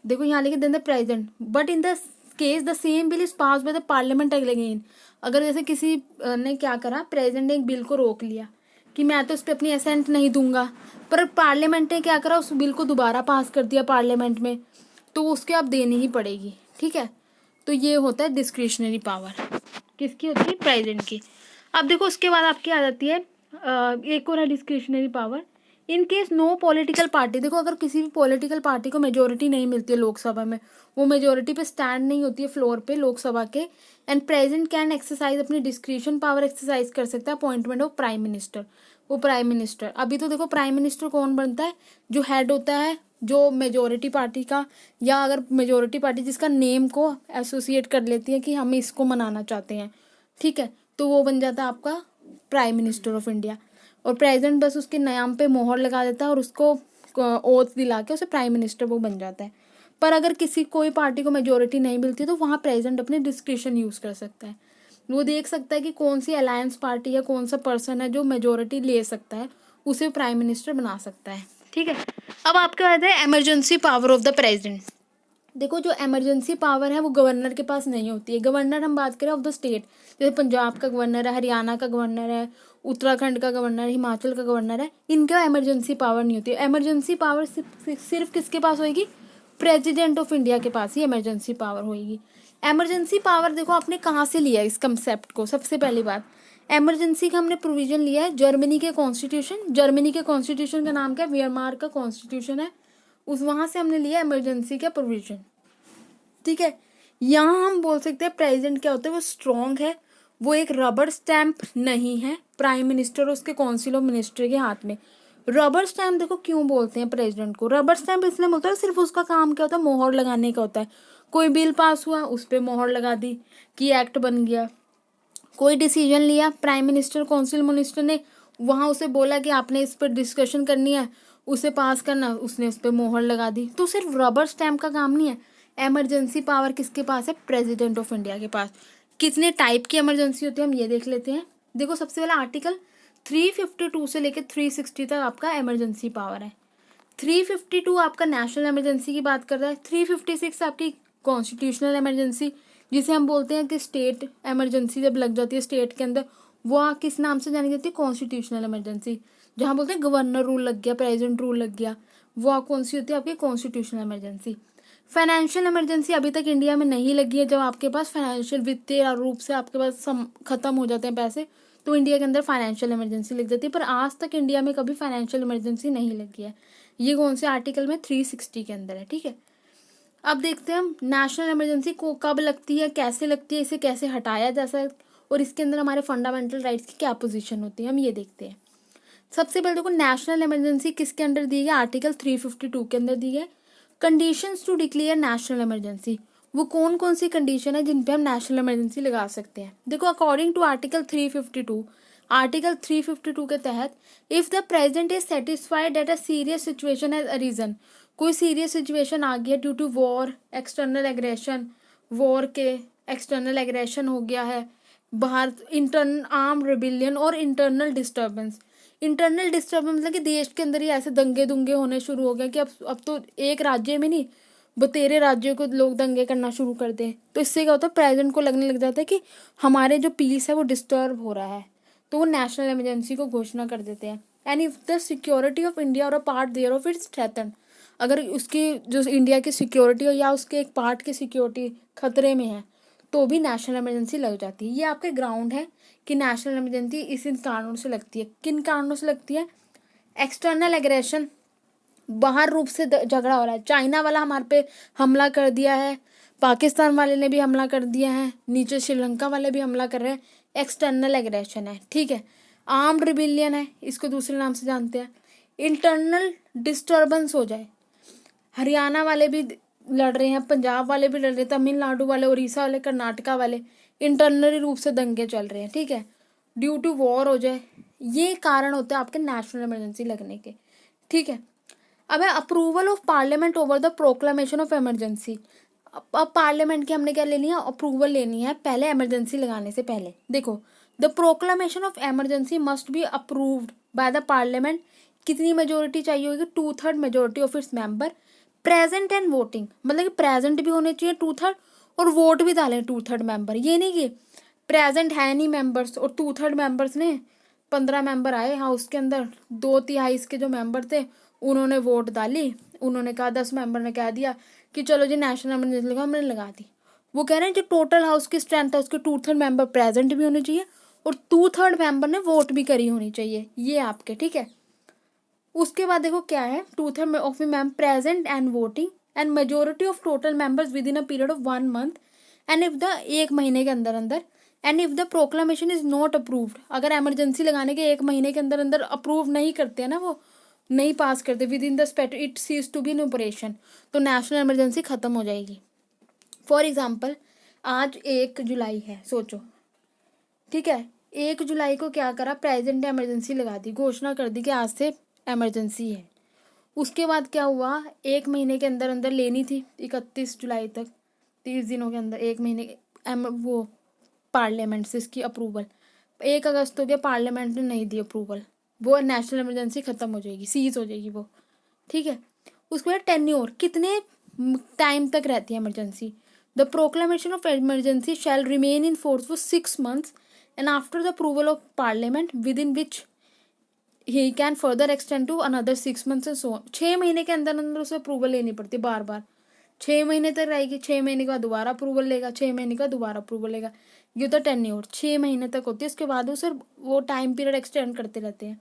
[SPEAKER 1] देखो यहाँ लिखे then the president, but in the case the same bill is pass by the parliament again. अगर जैसे किसी ने क्या करा, प्रेसिडेंट ने एक बिल को रोक लिया कि मैं तो इस पर अपनी असेंट नहीं दूंगा, पर पार्लियामेंट ने क्या करा, उस बिल को दोबारा पास कर दिया पार्लियामेंट में, तो उसके अब देनी ही पड़ेगी, ठीक है। तो ये होता है डिस्क्रिशनरी पावर, किसकी होती है, प्रेसिडेंट की। अब देखो उसके बाद आपकी आ जाती है एक और है discretionary power, in case no political party. देखो अगर किसी भी पॉलिटिकल पार्टी को मेजोरिटी नहीं मिलती है लोकसभा में, वो मेजोरिटी पे स्टैंड नहीं होती है फ्लोर पे लोकसभा के, एंड प्रेसिडेंट कैन एक्सरसाइज अपनी डिस्क्रिशन पावर एक्सरसाइज कर सकता है अपॉइंटमेंट ऑफ प्राइम मिनिस्टर। वो प्राइम मिनिस्टर, अभी तो देखो प्राइम मिनिस्टर कौन बनता है, जो हेड होता है जो मेजोरिटी पार्टी का, या अगर मेजोरिटी पार्टी जिसका नेम को एसोसिएट कर लेती है कि हम इसको मनाना चाहते हैं, ठीक है, तो वो बन जाता है आपका प्राइम मिनिस्टर ऑफ इंडिया। और प्रेसिडेंट बस उसके नाम पे मोहर लगा देता है और उसको ओथ दिला के उसे प्राइम मिनिस्टर वो बन जाता है। पर अगर किसी कोई पार्टी को मेजोरिटी नहीं मिलती तो वहाँ प्रेसिडेंट अपने डिस्क्रिशन यूज़ कर सकता है। वो देख सकता है कि कौन सी अलायंस पार्टी या कौन सा पर्सन है जो मेजोरिटी ले सकता है, उसे प्राइम मिनिस्टर बना सकता है, ठीक है। अब आपके बाद है emergency power of the president. देखो जो इमरजेंसी पावर है वो गवर्नर के पास नहीं होती है। गवर्नर हम बात करें ऑफ द स्टेट, जैसे पंजाब का गवर्नर है, हरियाणा का गवर्नर है, उत्तराखंड का गवर्नर है, हिमाचल का गवर्नर है, इनका इमरजेंसी पावर नहीं होती है। इमरजेंसी पावर सिर्फ किसके पास होगी, प्रेसिडेंट ऑफ इंडिया के पास ही इमरजेंसी पावर होगी। इमरजेंसी पावर देखो आपने कहाँ से लिया इस कंसेप्ट को, सबसे पहली बात इमरजेंसी का हमने प्रोविजन लिया है जर्मनी के कॉन्स्टिट्यूशन। जर्मनी के कॉन्स्टिट्यूशन का नाम क्या है, वेयरमार्क का कॉन्स्टिट्यूशन है, उस वहाँ से हमने लिया इमरजेंसी का प्रोविजन, ठीक है। यहाँ हम बोल सकते हैं प्रेसिडेंट क्या होता है, वो स्ट्रॉन्ग है, वो एक रबर स्टैंप नहीं है प्राइम मिनिस्टर और उसके काउंसिल ऑफ मिनिस्टर के हाथ में। रबर स्टैंप देखो क्यों बोलते हैं प्रेसिडेंट को, रबर स्टैंप इसलिए बोलता है सिर्फ उसका काम क्या होता है, मोहर लगाने का होता है। कोई बिल पास हुआ उस पर मोहर लगा दी कि एक्ट बन गया, कोई डिसीजन लिया प्राइम मिनिस्टर काउंसिल मिनिस्टर ने, वहाँ उसे बोला कि आपने इस पर डिस्कशन करनी है, उसे पास करना, उसने उस पर मोहर लगा दी। तो सिर्फ रबर स्टैंप का काम नहीं है, इमरजेंसी पावर किसके पास है, प्रेसिडेंट ऑफ इंडिया के पास। कितने टाइप की इमरजेंसी होती है हम ये देख लेते हैं। देखो सबसे पहले आर्टिकल 352 से लेकर 360 तक आपका इमरजेंसी पावर है। 352 आपका नेशनल इमरजेंसी की बात कर रहा है, 356 आपकी कॉन्स्टिट्यूशनल इमरजेंसी, जिसे हम बोलते हैं कि स्टेट इमरजेंसी जब लग जाती है स्टेट के अंदर, वो किस नाम से जानी जाती है, कॉन्स्टिट्यूशनल इमरजेंसी। जहाँ बोलते हैं गवर्नर रूल लग गया, प्रेसिडेंट रूल लग गया, वो कौन सी होती है आपकी, कॉन्स्टिट्यूशनल इमरजेंसी। फाइनेंशियल इमरजेंसी अभी तक इंडिया में नहीं लगी है, जब आपके पास फाइनेंशियल वित्तीय रूप से आपके पास खत्म हो जाते हैं पैसे, तो इंडिया के अंदर फाइनेंशियल इमरजेंसी लग जाती है, पर आज तक इंडिया में कभी फाइनेंशियल इमरजेंसी नहीं लगी है। ये कौन से आर्टिकल में, 360 के अंदर है, ठीक है। अब देखते हैं हम नेशनल इमरजेंसी को कब लगती है, कैसे लगती है, इसे कैसे हटाया जा सकता है, और इसके अंदर हमारे फंडामेंटल राइट्स की क्या पोजीशन होती है, हम ये देखते हैं। सबसे पहले देखो नेशनल इमरजेंसी किसके अंडर दी है, आर्टिकल 352 के अंदर दी है। Conditions to declare national emergency, वो कौन कौन सी कंडीशन है जिन पे हम नेशनल इमरजेंसी लगा सकते हैं। देखो अकॉर्डिंग टू आर्टिकल 352, आर्टिकल 352 के तहत if the president is satisfied that a serious situation has arisen, कोई सीरियस सिचुएशन आ गया due to war, external aggression, war के एक्सटर्नल एग्रेशन हो गया है बाहर, internal arm rebellion or internal disturbance. Internal disturbance मतलब कि देश के अंदर ही ऐसे दंगे दुंगे होने शुरू हो गए कि अब तो एक राज्य में नहीं बतेरे राज्यों को लोग दंगे करना शुरू कर दें, तो इससे क्या होता है, प्रेसिडेंट को लगने लग जाता है कि हमारे जो पीस है वो डिस्टर्ब हो रहा है, तो वो नेशनल इमरजेंसी को घोषणा कर देते हैं। And if the security of India or a part thereof it's threaten, अगर उसकी जो इंडिया की सिक्योरिटी हो या उसके एक पार्ट की सिक्योरिटी खतरे में है तो भी नेशनल इमरजेंसी लग जाती है। ये आपके ग्राउंड है कि नेशनल इमरजेंसी इस कारणों से लगती है। किन कारणों से लगती है? एक्सटर्नल एग्रेशन, बाहर रूप से झगड़ा हो रहा है, चाइना वाला हमारे पे हमला कर दिया है, पाकिस्तान वाले ने भी हमला कर दिया है, नीचे श्रीलंका वाले भी हमला कर रहे हैं, एक्सटर्नल एग्रेशन है, ठीक है। आर्म्ड रिबिलियन है, इसको दूसरे नाम से जानते हैं। इंटरनल डिस्टर्बेंस हो जाए, हरियाणा वाले भी लड़ रहे हैं, पंजाब वाले भी लड़ रहे हैं, तमिलनाडु वाले, उड़ीसा वाले, कर्नाटका वाले इंटरनली रूप से दंगे चल रहे हैं, ठीक है। ड्यू टू वॉर हो जाए, ये कारण होते हैं आपके नेशनल इमरजेंसी लगने के, ठीक है। अब है approval of parliament over the proclamation of emergency. अब पार्लियामेंट की हमने क्या लेनी है? अप्रूवल लेनी है पहले इमरजेंसी लगाने से पहले। देखो, the proclamation of emergency must be approved bye the parliament. कितनी मेजोरिटी चाहिए होगी? 2/3 majority of its member present and voting, मतलब कि प्रेजेंट भी होने चाहिए 2/3 और वोट भी डालें 2/3 मेंबर। ये नहीं कि प्रेजेंट है नहीं मेंबर्स और 2/3 मेंबर्स ने 15 मेंबर आए हाउस के अंदर, 2/3 के जो मेंबर थे उन्होंने वोट डाली, उन्होंने कहा 10 मेंबर ने कह दिया कि चलो जी नेशनल इमरजेंसी लगा, हमने लगा दी। वो कह रहे हैं जो टोटल हाउस की स्ट्रेंथ है उसके 2/3 मेंबर प्रेजेंट भी होने चाहिए और 2/3 मेंबर ने वोट भी करी होनी चाहिए, ये आपके, ठीक है। उसके बाद देखो क्या है, 2/3 of member present and voting and majority of total members with in a period of 1 month and if the 1 महीने के अंदर अंदर and if the proclamation is not approved. अगर इमरजेंसी लगाने के 1 महीने के अंदर अंदर अप्रूव नहीं करते हैं ना, वो नहीं पास करते within the spate it ceases to be in operation, तो नेशनल इमरजेंसी खत्म हो जाएगी। फॉर एग्जाम्पल आज 1 जुलाई है, सोचो, ठीक है। 1 जुलाई को क्या करा, प्रेजेंट इमरजेंसी लगा दी, घोषणा कर दी कि आज से इमरजेंसी है। उसके बाद क्या हुआ, 1 महीने के अंदर अंदर लेनी थी, 31 जुलाई तक, 30 दिनों के अंदर, 1 महीने वो पार्लियामेंट से इसकी अप्रूवल। 1 अगस्त हो गया, पार्लियामेंट ने नहीं दी अप्रूवल, वो नेशनल इमरजेंसी खत्म हो जाएगी, सीज हो जाएगी वो, ठीक है। उसके बाद टेन्योर, कितने टाइम तक रहती है emergency? The proclamation of emergency shall remain in force for 6 months and after the approval of parliament within which he can further extend to another 6 months and so on. 6 महीने के अंदर अंदर उसे approval लेनी पड़ती है बार बार, 6 महीने तक रहेगी, 6 महीने के बाद दोबारा अप्रूवल लेगा, 6 महीने का दोबारा अप्रूवल लेगा, ये तो टेन्योर 6 महीने तक होती है। उसके बाद उसे वो टाइम पीरियड एक्सटेंड करते रहते हैं।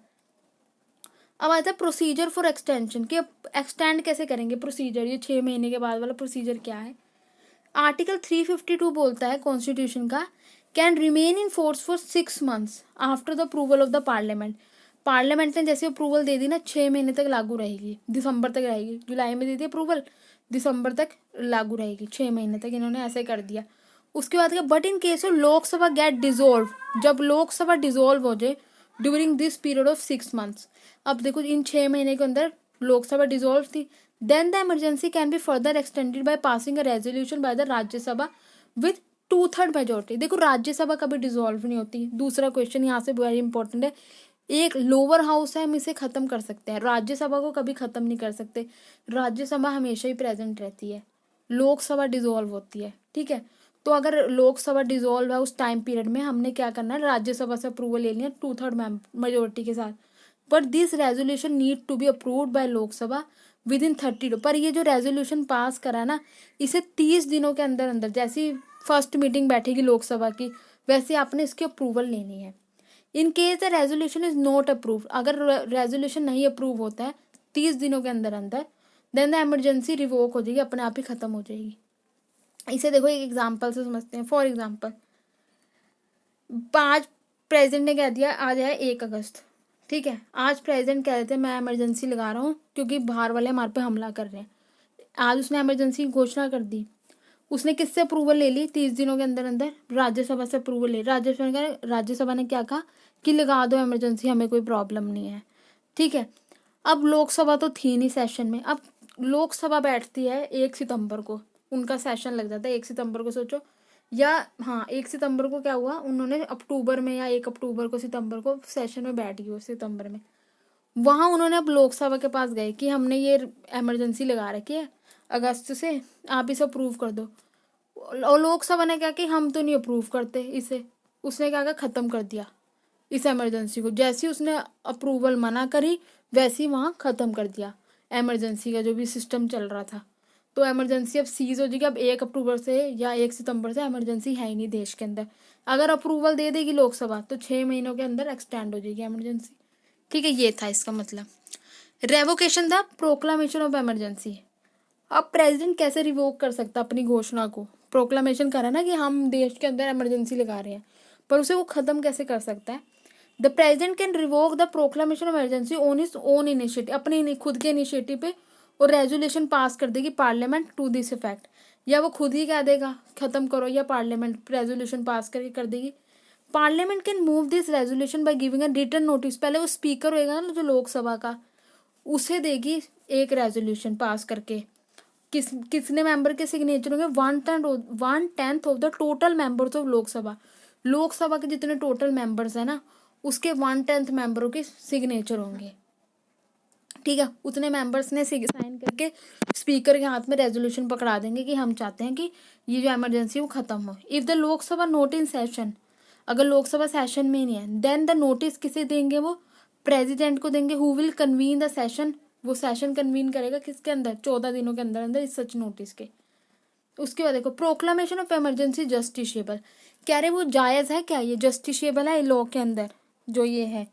[SPEAKER 1] अब आता है प्रोसीजर फॉर एक्सटेंशन, कि एक्सटेंड कैसे करेंगे प्रोसीजर, ये 6 महीने के बाद वाला प्रोसीजर क्या है। आर्टिकल 352 बोलता है कॉन्स्टिट्यूशन का, can remain in force for 6 months after the approval of the parliament. Parliament ने जैसे अप्रूवल दे दी ना, 6 महीने तक लागू रहेगी, दिसंबर तक रहेगी, जुलाई में दे दी अप्रूवल, दिसंबर तक लागू रहेगी, 6 महीने तक इन्होंने ऐसे कर दिया। उसके बाद क्या, but in case of Lok Sabha get dissolve, जब लोकसभा डिजोल्व हो जाए during this period of 6 months। अब देखो इन 6 महीने के अंदर लोकसभा डिजोल्व थी, then the emergency can be further extended by passing a resolution by the Rajya Sabha with 2/3 majority. देखो राज्यसभा कभी डिजोल्व नहीं होती। दूसरा क्वेश्चन यहाँ से वेरी इंपॉर्टेंट है, एक लोअर हाउस है, हम इसे खत्म कर सकते हैं, राज्यसभा को कभी खत्म नहीं कर सकते, राज्यसभा हमेशा ही प्रेजेंट रहती है, लोकसभा डिजोल्व होती है, ठीक है। तो अगर लोकसभा डिजोल्व है उस टाइम पीरियड में, हमने क्या करना है, राज्यसभा से अप्रूवल ले लिया 2/3 मेजोरिटी के साथ, but this resolution need to be approved by Lok Sabha within 30 days। पर ये जो रेजोल्यूशन पास करा ना, इसे 30 दिनों के अंदर अंदर, जैसी फर्स्ट मीटिंग बैठेगी लोकसभा की वैसे आपने इसकी अप्रूवल लेनी है। In case the resolution is not approve, अगर रेजोल्यूशन नहीं अप्रूव होता है 30 दिनों के अंदर अंदर, देन द इमरजेंसी रिवोक हो जाएगी, अपने आप ही खत्म हो जाएगी। इसे देखो एक एग्जाम्पल से समझते हैं। फॉर एग्जाम्पल 5 प्रेसिडेंट ने कह दिया आज है 1 अगस्त, ठीक है। आज प्रेसिडेंट कह रहे थे मैं इमरजेंसी लगा रहा हूँ क्योंकि बाहर वाले हमारे पे हमला कर रहे हैं, आज उसने इमरजेंसी घोषणा कर दी। उसने किससे अप्रूवल ले ली 30 दिनों के अंदर अंदर? राज्यसभा से अप्रूवल ले, राज्यसभा ने क्या कहा कि लगा दो इमरजेंसी, हमें कोई प्रॉब्लम नहीं है, ठीक है। अब लोकसभा तो थी नहीं सेशन में, अब लोकसभा बैठती है 1 सितंबर को, उनका सेशन लग जाता है 1 सितंबर को, सोचो। या हाँ 1 सितंबर को क्या हुआ, उन्होंने अक्टूबर में या 1 अक्टूबर को सितंबर को सेशन में बैठ गई, सितंबर में। वहाँ उन्होंने अब लोकसभा के पास गए कि हमने ये इमरजेंसी लगा रखी है अगस्त से, आप इसे अप्रूव कर दो। और लोकसभा ने क्या कि हम तो नहीं अप्रूव करते इसे, उसने क्या ख़त्म कर दिया इस इमरजेंसी को, जैसी उसने अप्रूवल मना करी वैसी वहाँ ख़त्म कर दिया। एमरजेंसी का जो भी सिस्टम चल रहा था। तो एमरजेंसी अब सीज हो जाएगी। अब 1 अक्टूबर से या 1 सितंबर से एमरजेंसी है ही नहीं देश के अंदर। अगर अप्रूवल दे देगी लोकसभा तो 6 महीनों के अंदर एक्सटेंड हो जाएगी एमरजेंसी। ठीक है, ये था इसका मतलब। रेवोकेशन था प्रोक्लामेशन ऑफ इमरजेंसी। अब प्रेसिडेंट कैसे रिवोक कर सकता अपनी घोषणा को? प्रोक्लामेशन करा ना कि हम देश के अंदर इमरजेंसी लगा रहे हैं, पर उसे वो खत्म कैसे कर सकता है? The president can revoke the proclamation of emergency on his own initiative, अपने खुद के इनिशिएटिव पे, और रेजोल्यूशन पास कर देगी पार्लियामेंट टू दिस इफेक्ट। या वो खुद ही कह देगा खत्म करो, या पार्लियामेंट रेजोल्यूशन पास करके कर देगी। Parliament can move this resolution by giving a written notice. पहले वो स्पीकर होएगा ना जो लोकसभा का, उसे देगी एक रेजोल्यूशन पास करके। किसने मेंबर के सिग्नेचर होंगे? 1/10 of the total members of Lok Sabha. Lok Sabha के जितने टोटल मेंबर्स है ना, उसके 1/10 मेंबरों के सिग्नेचर होंगे। ठीक है, उतने मेंबर्स ने साइन करके स्पीकर के हाथ में रेजोल्यूशन पकड़ा देंगे कि हम चाहते हैं कि ये जो इमरजेंसी वो खत्म हो। If the Lok Sabha note in session, अगर लोकसभा सेशन में ही नहीं है, देन द नोटिस किसे देंगे? वो प्रेसिडेंट को देंगे। Who will convene the session, वो सेशन कन्वीन करेगा किसके अंदर? 14 दिनों के अंदर अंदर इस सच नोटिस के। उसके बाद देखो, प्रोक्लामेशन ऑफ इमरजेंसी जस्टिशिएबल। कह रहे वो जायज है क्या? ये जस्टिशिएबल है लॉ के अंदर जो ये है,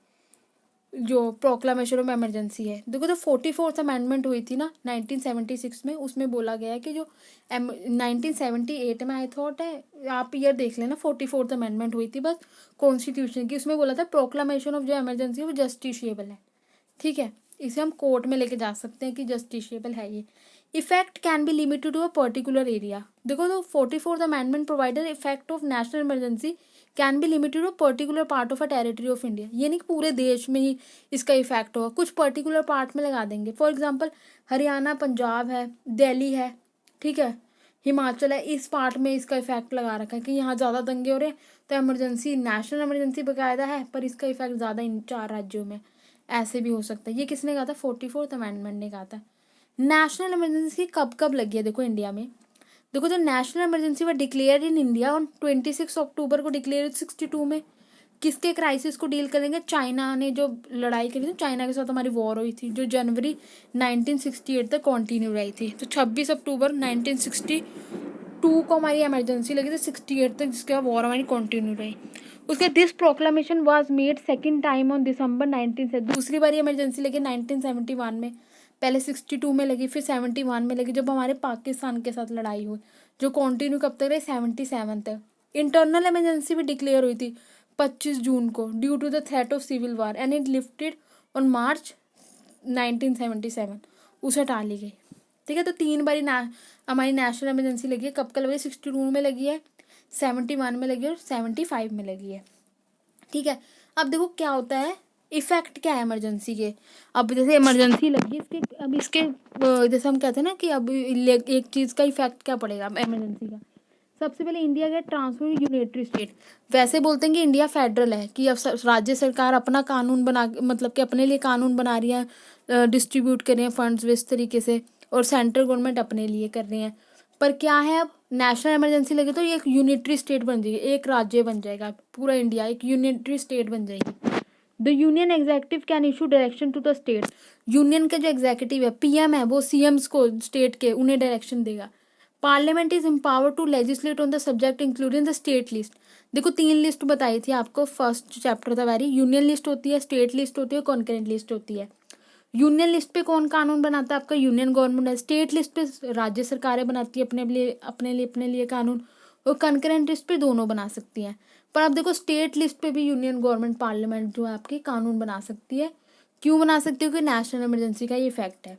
[SPEAKER 1] जो प्रोक्लामेशन ऑफ इमरजेंसी है। देखो, तो 44th अमेंडमेंट हुई थी ना 1976 में, उसमें बोला गया है कि जो 1978 में आई थॉट है, आप ईयर देख लेना, 44th अमेंडमेंट हुई थी बस कॉन्स्टिट्यूशन की। उसमें बोला था प्रोक्लामेशन ऑफ जो इमरजेंसी है वो जस्टिशिएबल है। ठीक है, इसे हम कोर्ट में लेके जा सकते हैं कि जस्टिशिएबल है ये। Effect can be limited to a particular area. देखो, तो 44th amendment provided effect of national emergency can be limited to particular part of a territory of India. ये नहीं कि पूरे देश में ही इसका इफेक्ट होगा, कुछ पर्टिकुलर पार्ट में लगा देंगे। फॉर एग्जांपल हरियाणा, पंजाब है, दिल्ली है, ठीक है, हिमाचल है, इस पार्ट में इसका इफेक्ट लगा रखा है कि यहाँ ज़्यादा दंगे हो रहे हैं, तो इमरजेंसी, नेशनल इमरजेंसी बकायदा है, पर इसका इफेक्ट ज़्यादा इन 4 राज्यों में। ऐसे भी हो सकता है। ये किसने कहा था? 44th अमेंडमेंट ने कहा था। नेशनल इमरजेंसी कब कब लगी है देखो इंडिया में? देखो, जो नेशनल इमरजेंसी व डिक्लेयर इन इंडिया ऑन 26 अक्टूबर को डिक्लेयर 62 में। किसके क्राइसिस को डील करेंगे? चाइना ने जो लड़ाई करी थी, चाइना के साथ हमारी वॉर हुई थी, जो जनवरी 1968 तक कंटिन्यू रही थी। तो 26 अक्टूबर 1962 को हमारी इमरजेंसी लगी थी 68 तक, जिसके बाद वॉर हमारी कंटिन्यू रही। उसके this proclamation was made second time on December 19 से। दूसरी बार इमरजेंसी लगी 1971 में। पहले 62 में लगी, फिर 71 में लगी जब हमारे पाकिस्तान के साथ लड़ाई हुई, जो कंटिन्यू कब तक रही? 77 तक। इंटरनल इमरजेंसी भी डिक्लेयर हुई थी 25 जून को due to the threat of civil war, and it lifted on March 1977। उसे टाली गई। ठीक है, तो 3 बारी हमारी नेशनल इमरजेंसी लगी है। कब कब लगी? 62 में लगी है, 71 में लगी है और 75 में लगी है। ठीक है, अब देखो क्या होता है, इफेक्ट क्या है इमरजेंसी के। अब जैसे इमरजेंसी लगी, इसके अब इसके जैसे हम कहते हैं ना कि अब एक चीज़ का इफेक्ट क्या पड़ेगा इमरजेंसी का। सबसे पहले इंडिया का ट्रांसफर यूनिटरी स्टेट। वैसे बोलते हैं कि इंडिया फेडरल है, कि अब राज्य सरकार अपना कानून बना, मतलब कि अपने लिए कानून बना रही है, डिस्ट्रीब्यूट कर रही हैं फंड्स इस तरीके से, और सेंट्रल गवर्नमेंट अपने लिए कर रही है। पर क्या है, अब नेशनल इमरजेंसी लगे तो ये एक यूनिटरी स्टेट बन जाएगी, एक राज्य बन जाएगा, पूरा इंडिया एक यूनिटरी स्टेट बन जाएगी। The union executive can issue direction to the state. Union का जो एग्जीक्यूटिव है, पीएम है, वो सीएम्स को, स्टेट के, उन्हें डायरेक्शन देगा। Parliament is empower to legislate on the subject including the state list. देखो 3 लिस्ट बताई थी आपको, फर्स्ट चैप्टर था वेरी। यूनियन लिस्ट होती है, स्टेट लिस्ट होती है, कॉन्करेंट लिस्ट होती है। यूनियन लिस्ट पे कौन कानून बनाता है? आपका यूनियन गवर्नमेंट है। स्टेट लिस्ट पे राज्य सरकारें बनाती है अपने लिए कानून, और कंकरेंट लिस्ट पे दोनों बना सकती हैं। पर अब देखो, स्टेट लिस्ट पे भी यूनियन गवर्नमेंट, पार्लियामेंट जो है आपकी, कानून बना सकती है। क्यों बना सकती है? क्योंकि नेशनल इमरजेंसी का ये इफेक्ट है।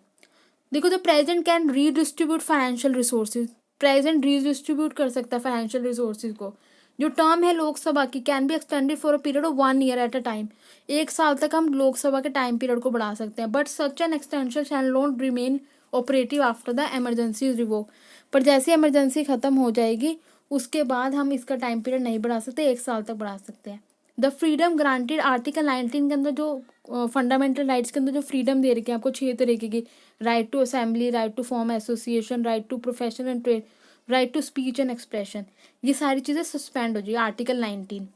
[SPEAKER 1] देखो, the president can redistribute financial resources. President redistribute कर सकता है फाइनेंशियल रिसोर्सेज को। जो टर्म है लोकसभा की, can be extended for a period of 1 year at a time. 1 साल तक हम लोकसभा के टाइम पीरियड को बढ़ा सकते हैं। But such an extension shall not remain operative after the emergency is revoke. पर जैसे इमरजेंसी खत्म हो जाएगी, उसके बाद हम इसका टाइम पीरियड नहीं बढ़ा सकते, 1 साल तक बढ़ा सकते हैं। द फ्रीडम ग्रांटेड आर्टिकल 19 के अंदर, जो फंडामेंटल राइट्स के अंदर जो फ्रीडम दे रखी है आपको 6 तरीके की, right to assembly, right to form association, right to profession and trade, right to speech and expression, ये सारी चीज़ें सस्पेंड हो जाएगी आर्टिकल 19।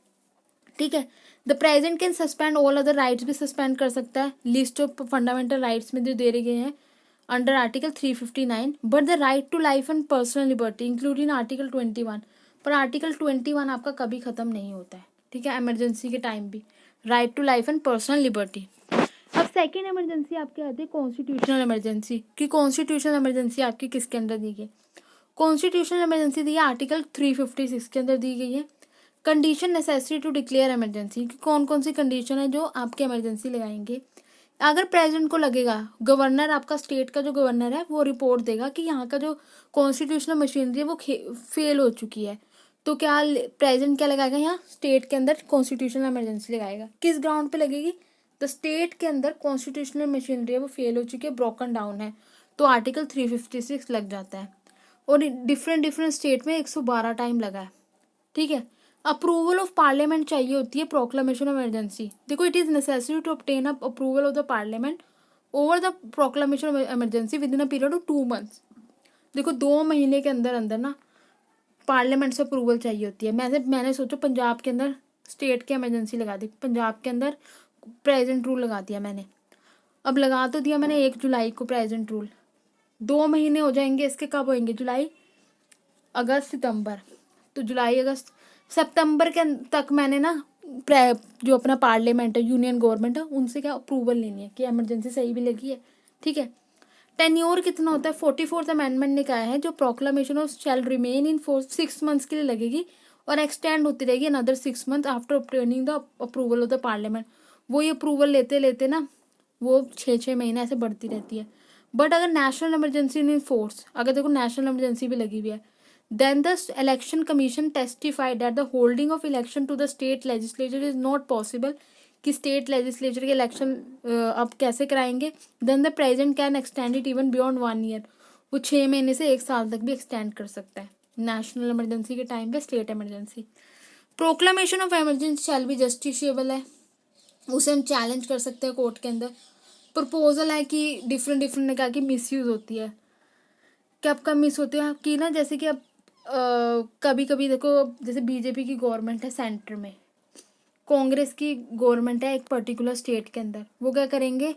[SPEAKER 1] ठीक है, the president can suspend all other rights भी सस्पेंड कर सकता है। लिस्ट ऑफ फंडामेंटल राइट्स में जो दे रखे हैं under article 359, but the right to life and personal liberty including article 21। पर आर्टिकल 21 आपका कभी ख़त्म नहीं होता है, ठीक है, इमरजेंसी के टाइम भी right to life and personal liberty. अब सेकेंड इमरजेंसी आपकी आती है कॉन्स्टिट्यूशनल इमरजेंसी, कि कॉन्स्टिट्यूशनल इमरजेंसी आपकी किसके अंदर दी गई। कॉन्स्टिट्यूशनल इमरजेंसी दी है आर्टिकल 356 के अंदर दी गई है। Condition necessary to declare emergency, कि कौन कौन सी कंडीशन है जो आपके इमरजेंसी लगाएंगे। अगर प्रेसिडेंट को लगेगा, गवर्नर आपका स्टेट का जो गवर्नर है वो रिपोर्ट देगा कि यहाँ का जो कॉन्स्टिट्यूशनल मशीनरी है वो फेल हो चुकी है, तो क्या प्रेसिडेंट क्या लगाएगा, यहाँ स्टेट के अंदर कॉन्स्टिट्यूशनल इमरजेंसी लगाएगा। किस ग्राउंड पे लगेगी, तो स्टेट के अंदर कॉन्स्टिट्यूशनल मशीनरी है वो फेल हो चुकी है, ब्रोकन डाउन है, तो आर्टिकल 356 लग जाता है। और डिफरेंट स्टेट में 112 टाइम लगा है, ठीक है। अप्रूवल ऑफ पार्लियामेंट चाहिए होती है प्रोक्लेमेशन ऑफ इमरजेंसी। देखो, it is necessary to obtain approval of the parliament over the proclamation of emergency within a period of 2 months. देखो 2 महीने के अंदर अंदर ना पार्लियामेंट से अप्रूवल चाहिए होती है। मैंने सोचो पंजाब के अंदर स्टेट की इमरजेंसी लगा दी, पंजाब के अंदर प्रेजेंट रूल लगा दिया मैंने, अब लगा तो दिया मैंने 1 जुलाई को प्रेजेंट रूल, 2 महीने हो जाएंगे इसके, कब होंगे, जुलाई अगस्त सितंबर, तो जुलाई अगस्त सितंबर के तक मैंने ना जो अपना पार्लियामेंट है, यूनियन गवर्नमेंट है, उनसे क्या अप्रूवल लेनी है कि इमरजेंसी सही भी लगी है, ठीक है। टेन्योर कितना होता है, 44th अमेंडमेंट ने कहा है जो proclamation of shall remain in for 6 months के लिए लगेगी और एक्सटेंड होती रहेगी another 6 month after obtaining the approval of the parliament. वो ये अप्रूवल लेते लेते ना वो 6 महीने ऐसे बढ़ती रहती है। बट अगर नेशनल इमरजेंसी इन फोर्स, अगर देखो नेशनल इमरजेंसी भी लगी हुई है, then the election commission testified that the holding of election to the state legislature is not possible, कि स्टेट लेजिस्लेचर के इलेक्शन अब कैसे कराएंगे, then the president can extend it even beyond 1 year, वो 6 महीने से 1 साल तक भी एक्सटेंड कर सकता है नेशनल इमरजेंसी के टाइम पे state emergency. Proclamation of emergency shall be justiciable है, उसे हम चैलेंज कर सकते हैं कोर्ट के अंदर। प्रपोजल है कि डिफरेंट ने कहा कि मिस यूज़ होती है, कब कब मिस होती है कि ना, जैसे कि अब कभी कभी देखो, जैसे बीजेपी की गवर्नमेंट है सेंटर में, कांग्रेस की गवर्नमेंट है एक पर्टिकुलर स्टेट के अंदर, वो क्या करेंगे,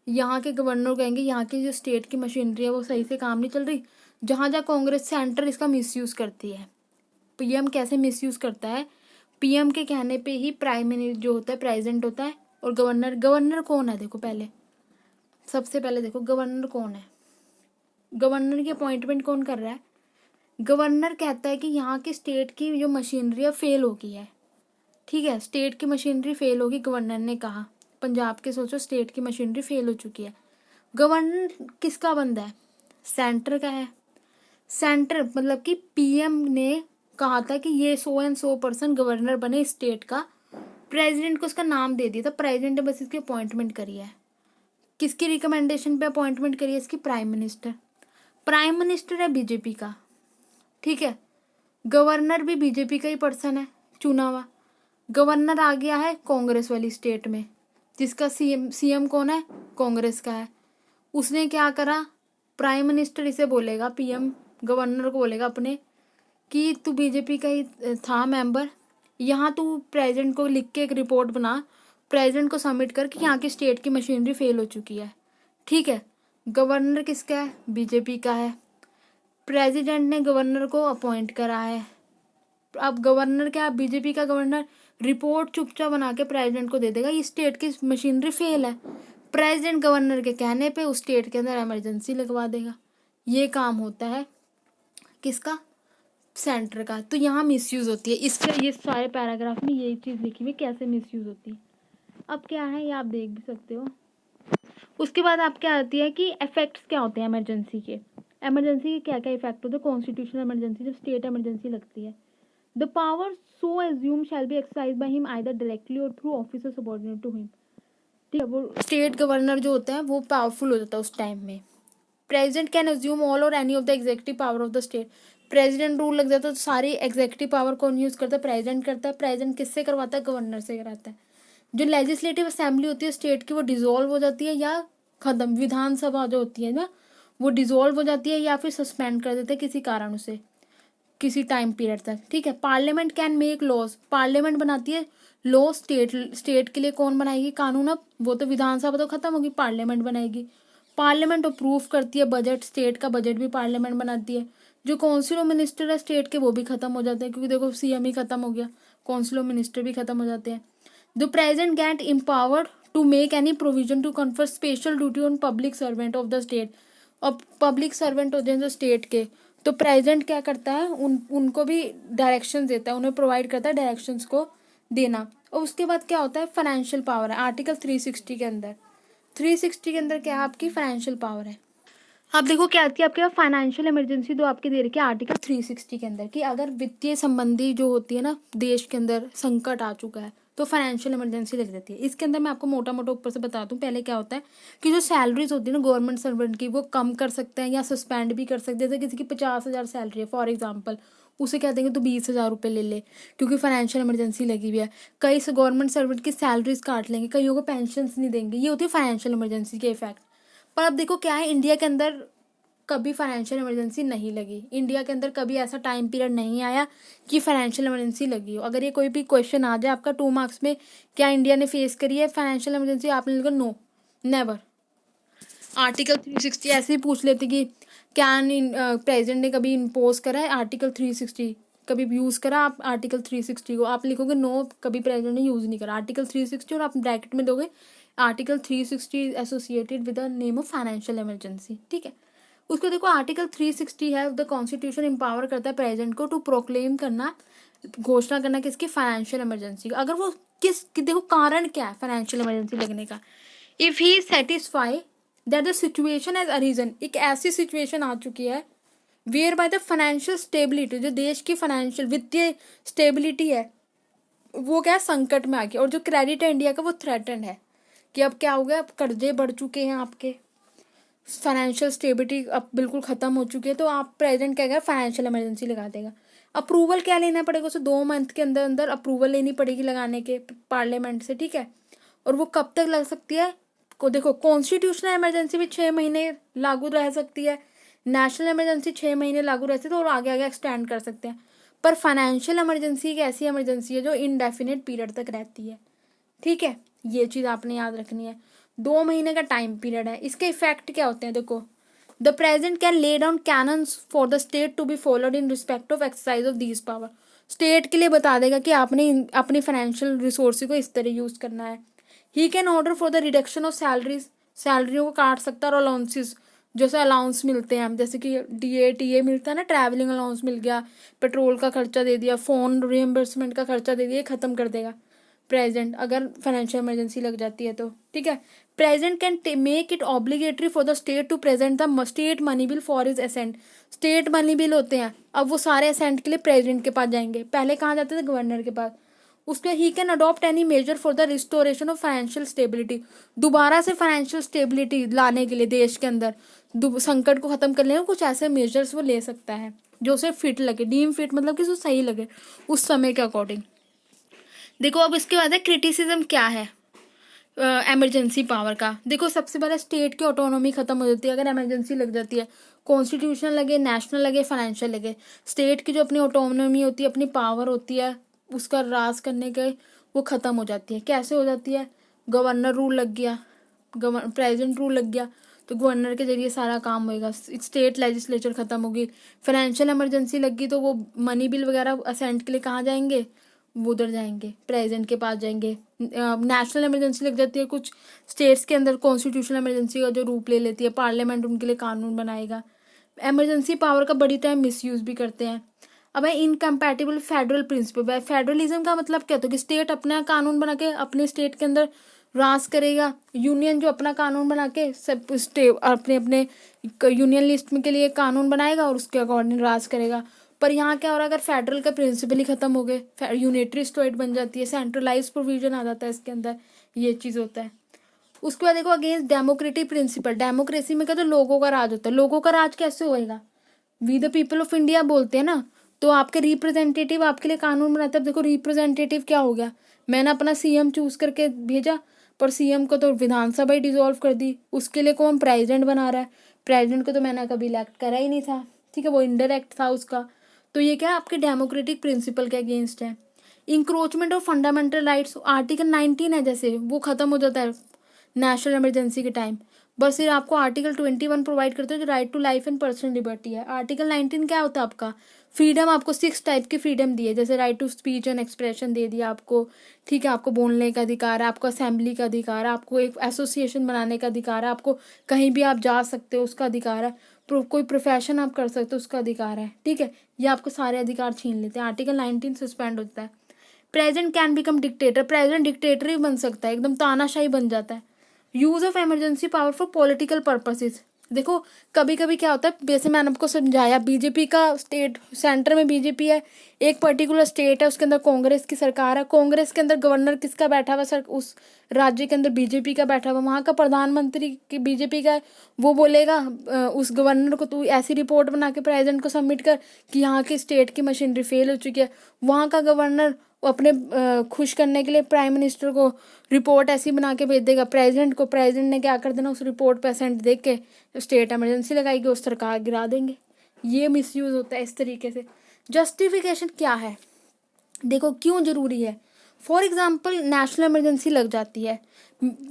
[SPEAKER 1] यहाँ के गवर्नर कहेंगे यहाँ की जो स्टेट की मशीनरी है वो सही से काम नहीं चल रही, जहाँ जहाँ कांग्रेस सेंटर इसका मिसयूज़ करती है। पीएम कैसे मिसयूज़ करता है, पीएम के कहने पे ही प्राइम मिनिस्टर जो होता है प्रेसिडेंट होता है, और गवर्नर कौन है, देखो पहले सबसे पहले देखो गवर्नर कौन है, गवर्नर की अपॉइंटमेंट कौन कर रहा है, गवर्नर कहता है कि यहाँ की स्टेट की जो मशीनरी है फेल हो गई है, ठीक है, स्टेट की मशीनरी फेल होगी, गवर्नर ने कहा, पंजाब के सोचो स्टेट की मशीनरी फेल हो चुकी है, गवर्नर किसका बंदा है, सेंटर का है, सेंटर मतलब कि पीएम ने कहा था कि ये 100% गवर्नर बने स्टेट का, प्रेसिडेंट को उसका नाम दे दिया था, प्रेसिडेंट ने बस इसकी अपॉइंटमेंट करी है, किसकी रिकमेंडेशन पे अपॉइंटमेंट करी है इसकी, प्राइम मिनिस्टर है बीजेपी का, ठीक है, गवर्नर भी बीजेपी का ही पर्सन है चुना हुआ, गवर्नर आ गया है कांग्रेस वाली स्टेट में जिसका सीएम कौन है, कांग्रेस का है, उसने क्या करा, प्राइम मिनिस्टर इसे बोलेगा, पीएम गवर्नर को बोलेगा अपने कि तू बीजेपी का ही था मेंबर, यहाँ तू प्रेसिडेंट को लिख के एक रिपोर्ट बना, प्रेसिडेंट को सबमिट कर कि यहाँ की स्टेट की मशीनरी फेल हो चुकी है, ठीक है, गवर्नर किसका है, बीजेपी का है, प्रेसिडेंट ने गवर्नर को अपॉइंट करा है, अब गवर्नर क्या, बीजेपी का गवर्नर रिपोर्ट चुपचाप बना के प्रेसिडेंट को दे देगा ये स्टेट की मशीनरी फेल है, प्रेसिडेंट गवर्नर के कहने पे उस स्टेट के अंदर इमरजेंसी लगवा देगा, ये काम होता है किसका, सेंटर का। तो यहाँ मिसयूज़ होती है, इसके ये सारे पैराग्राफ में यही चीज़ लिखी हुई कैसे मिसयूज़ होती है। अब क्या है ये आप देख भी सकते हो। उसके बाद आप क्या आती है कि इफेक्ट्स क्या होते हैं इमरजेंसी के, इमरजेंसी के क्या क्या इफेक्ट होते हैं, कॉन्स्टिट्यूशनल इमरजेंसी जब स्टेट इमरजेंसी लगती है, the power so assume shall be exercise by him either directly or through officer subordinate to him, ठीक है, वो स्टेट गवर्नर जो होता है वो पावरफुल हो जाता है उस टाइम में। प्रेसिडेंट कैन एज्यूम ऑल और any of the executive power of the state, president rule लग जाता है तो सारी एग्जीक्यूटिव पावर कौन यूज़ करता है, प्रेसिडेंट करता है, प्रेसिडेंट किससे करवाता है, गवर्नर से कराता है। जो लेजिस्लेटिव असेंबली होती है स्टेट की वो डिसॉल्व हो जाती है या खत्म, विधानसभा जो होती है ना वो डिसॉल्व हो जाती है या फिर सस्पेंड कर देते हैं किसी कारण उसे किसी टाइम पीरियड तक, ठीक है। Parliament can make laws, parliament बनाती है लॉ, स्टेट के लिए कौन बनाएगी कानून, अब वो तो विधानसभा तो खत्म होगी, पार्लियामेंट बनाएगी। पार्लियामेंट अप्रूव करती है बजट, स्टेट का बजट भी पार्लियामेंट बनाती है। जो काउंसिल ऑफ मिनिस्टर है स्टेट के वो भी खत्म हो जाते हैं, क्योंकि देखो सीएम ही खत्म हो गया, काउंसिल ऑफ मिनिस्टर भी खत्म हो जाते हैं। The president get empowered to make any provision to confer special duty on public servant of the state. और पब्लिक सर्वेंट होते हैं जो स्टेट के, तो प्रेजेंट क्या करता है, उनको भी डायरेक्शन देता है, उन्हें प्रोवाइड करता है डायरेक्शंस को देना। और उसके बाद क्या होता है, फाइनेंशियल पावर है आर्टिकल 360 के अंदर। 360 के अंदर क्या है, आपकी फाइनेंशियल पावर है। अब देखो क्या आती है आपके पास, फाइनेंशियल इमरजेंसी दो आपकी दे रखी है आर्टिकल 360 के अंदर, कि अगर वित्तीय संबंधी जो होती है ना देश के अंदर संकट आ चुका है तो फाइनेंशियल इमरजेंसी लग जाती है। इसके अंदर मैं आपको मोटा मोटा ऊपर से बता दूं, पहले क्या होता है कि जो सैलरीज होती है ना गवर्नमेंट सर्वेंट की, वो कम कर सकते हैं या सस्पेंड भी कर सकते हैं। जैसे किसी की 50,000 सैलरी है फॉर एग्जाम्पल, उसे क्या देंगे तो 20,000 रुपये ले ले, क्योंकि फाइनेंशियल इमरजेंसी लगी हुई है। कई गवर्नमेंट सर्वेंट की सैलरीज काट लेंगे, कईयों को पेंशन नहीं देंगे, ये होती है फाइनेंशियल इमरजेंसी के इफेक्ट। पर अब देखो क्या है, इंडिया के अंदर कभी फाइनेंशियल इमरजेंसी नहीं लगी। इंडिया के अंदर कभी ऐसा टाइम पीरियड नहीं आया कि फाइनेंशियल इमरजेंसी लगी हो। अगर ये कोई भी क्वेश्चन आ जाए आपका 2 मार्क्स में, क्या इंडिया ने फेस करी है फाइनेंशियल इमरजेंसी, आपने लिखा नो, नेवर। आर्टिकल 360 ऐसे ही पूछ लेते कि क्या प्रेसिडेंट ने कभी इम्पोज करा है आर्टिकल 360, कभी यूज़ करा आप आर्टिकल 360 को, आप लिखोगे नो, कभी प्रेसिडेंट ने यूज़ नहीं करा आर्टिकल 360, और आप ब्रैकेट में दोगे article 360 associated with the name of financial emergency. ठीक है, उसको देखो आर्टिकल 360 है, द कॉन्स्टिट्यूशन एम्पावर करता है प्रेसिडेंट को टू प्रोक्लेम करना, घोषणा करना किसकी, फाइनेंशियल इमरजेंसी का। अगर वो देखो कारण क्या है फाइनेंशियल इमरजेंसी लगने का, if he satisfy that the situation as arisen, एक ऐसी सिचुएशन आ चुकी है whereby the financial stability, जो देश की फाइनेंशियल वित्तीय स्टेबिलिटी है वो क्या है संकट में आ गया, और जो क्रेडिट है इंडिया का वो थ्रेटन है, कि अब क्या हो गया, अब कर्जे बढ़ चुके हैं आपके, फाइनेंशियल स्टेबिलिटी अब बिल्कुल खत्म हो चुकी है, तो आप प्रेजेंट क्या करेगा फाइनेंशियल इमरजेंसी लगा देगा। अप्रूवल क्या लेना पड़ेगा उसे, 2 मंथ के अंदर अंदर अप्रूवल लेनी पड़ेगी लगाने के पार्लियामेंट से। ठीक है, और वो कब तक लग सकती है, को देखो कॉन्स्टिट्यूशनल इमरजेंसी भी 6 महीने लागू रह सकती है, नेशनल इमरजेंसी 6 महीने लागू रहती है, तो और आगे आगे एक्सटेंड कर सकते हैं। पर फाइनेंशियल इमरजेंसी एक ऐसी इमरजेंसी है जो इनडेफिनेट पीरियड तक रहती है। ठीक है, ये चीज़ आपने याद रखनी है, 2 महीने का टाइम पीरियड है। इसके इफेक्ट क्या होते हैं, देखो the president can lay down canons for the state to be followed in respect of exercise of these power. State के लिए बता देगा कि आपने अपनी फाइनेंशियल रिसोर्स को इस तरह यूज करना है। He can order for the reduction of salaries, सैलरियों को काट सकता है, और अलाउंसेस, जैसे अलाउंस मिलते हैं जैसे कि DA मिलता है ना, ट्रैवलिंग अलाउंस मिल गया, पेट्रोल का खर्चा दे दिया, फ़ोन रिएम्बर्समेंट का खर्चा दे दिया, ख़त्म कर देगा प्रेजेंट अगर फाइनेंशियल इमरजेंसी लग जाती है तो। ठीक है, president can make it obligatory for the state to present the state money bill for his assent. State money bill होते हैं, अब वो सारे असेंट के लिए प्रेसिडेंट के पास जाएंगे, पहले कहाँ जाते थे गवर्नर के पास। उसके he can adopt any measure for the restoration of financial stability, दोबारा से फाइनेंशियल स्टेबिलिटी लाने के लिए देश के अंदर संकट को खत्म करने में कुछ ऐसे मेजर्स वो ले सकता है जो उसे फिट लगे, डीम फिट मतलब कि उसे सही लगे उस समय के अकॉर्डिंग। देखो अब इसके बाद है क्रिटिसिज्म क्या है इमरजेंसी पावर का। देखो सबसे पहले स्टेट की ऑटोनॉमी खत्म हो जाती है अगर इमरजेंसी लग जाती है, कॉन्स्टिट्यूशनल लगे, नेशनल लगे, फाइनेंशियल लगे, स्टेट की जो अपनी ऑटोनॉमी होती है, अपनी पावर होती है, उसका राज करने के वो खत्म हो जाती है। कैसे हो जाती है, गवर्नर रूल लग गया, प्रेसिडेंट रूल लग गया तो गवर्नर के जरिए सारा काम होएगा, स्टेट लेजिस्लेचर खत्म होगी। फाइनेंशियल इमरजेंसी लग गई तो वो मनी बिल वगैरह असेंट के लिए कहाँ जाएंगे, वो उधर जाएंगे, प्रेसिडेंट के पास जाएंगे। नेशनल इमरजेंसी लग जाती है कुछ स्टेट्स के अंदर, कॉन्स्टिट्यूशनल इमरजेंसी का जो रूप ले लेती है, पार्लियामेंट उनके लिए कानून बनाएगा। इमरजेंसी पावर का बड़ी टाइम मिसयूज भी करते हैं। अब है इनकम्पैटिबल फेडरल प्रिंसिपल। फेडरलिज्म का मतलब क्या होता है कि स्टेट अपना कानून बना के अपने स्टेट के अंदर राज करेगा, यूनियन जो अपना कानून बना के सब स्टेट अपने अपने यूनियन लिस्ट में के लिए कानून बनाएगा और उसके अकॉर्डिंग राज करेगा। पर यहाँ क्या हो रहा है, अगर फेडरल का प्रिंसिपल ही खत्म हो गए, यूनिटरी स्टेट बन जाती है, सेंट्रलाइज प्रोविजन आ जाता है इसके अंदर, ये चीज़ होता है। उसके बाद देखो अगेंस्ट डेमोक्रेटिक प्रिंसिपल, डेमोक्रेसी में क्या तो लोगों का राज होता है। लोगों का राज कैसे होएगा, we the people of India बोलते हैं ना, तो आपके रिप्रेजेंटेटिव आपके लिए कानून बनाता है। देखो रिप्रेजेंटेटिव क्या हो गया, मैंने अपना CM चूज करके भेजा, पर CM को तो विधानसभा ही डिसॉल्व कर दी, उसके लिए कौन प्रेसिडेंट बना रहा है, प्रेसिडेंट को तो मैंने कभी इलेक्ट करा ही नहीं था। ठीक है, वो इनडायरेक्ट था उसका, तो ये क्या आपके डेमोक्रेटिक प्रिंसिपल के अगेंस्ट है। Encroachment of fundamental rights, article 19 है जैसे वो खत्म हो जाता है नेशनल इमरजेंसी के टाइम, बस फिर आपको आर्टिकल 21 प्रोवाइड करते हैं जो right to life and personal liberty है। आर्टिकल 19 क्या होता है आपका, फ्रीडम, आपको 6 टाइप की फ्रीडम दी है, जैसे right to speech and expression दे दिया आपको, ठीक है, आपको बोलने का अधिकार है, आपको असेंबली का अधिकार है, आपको एक एसोसिएशन बनाने का अधिकार है, आपको कहीं भी आप जा सकते हो उसका अधिकार है, कोई प्रोफेशन आप कर सकते हो उसका अधिकार है, ठीक है। ये आपको सारे अधिकार छीन लेते हैं। आर्टिकल 19 सस्पेंड होता है। President can become dictator, president dictator ही बन सकता है, एकदम तानाशाही बन जाता है। Use of emergency power for political purposes, देखो कभी कभी क्या होता है, जैसे मैंने आपको समझाया, बीजेपी का स्टेट, सेंटर में बीजेपी है, एक पर्टिकुलर स्टेट है उसके अंदर कांग्रेस की सरकार है, कांग्रेस के अंदर गवर्नर किसका बैठा हुआ सर, उस राज्य के अंदर बीजेपी का बैठा हुआ, वहाँ का प्रधानमंत्री की बीजेपी का है, वो बोलेगा उस गवर्नर को तू ऐसी रिपोर्ट बना के प्रेसिडेंट को सबमिट कर कि यहाँ की स्टेट की मशीनरी फेल हो चुकी है। वहाँ का गवर्नर अपने खुश करने के लिए प्राइम मिनिस्टर को रिपोर्ट ऐसी बना के भेज देगा प्रेसिडेंट को, प्रेसिडेंट ने क्या कर देना, उस रिपोर्ट पे असेंट देख के स्टेट इमरजेंसी लगाएगी, उस सरकार गिरा देंगे। ये मिसयूज होता है इस तरीके से। जस्टिफिकेशन क्या है, देखो क्यों जरूरी है। फॉर एग्जाम्पल नेशनल इमरजेंसी लग जाती है,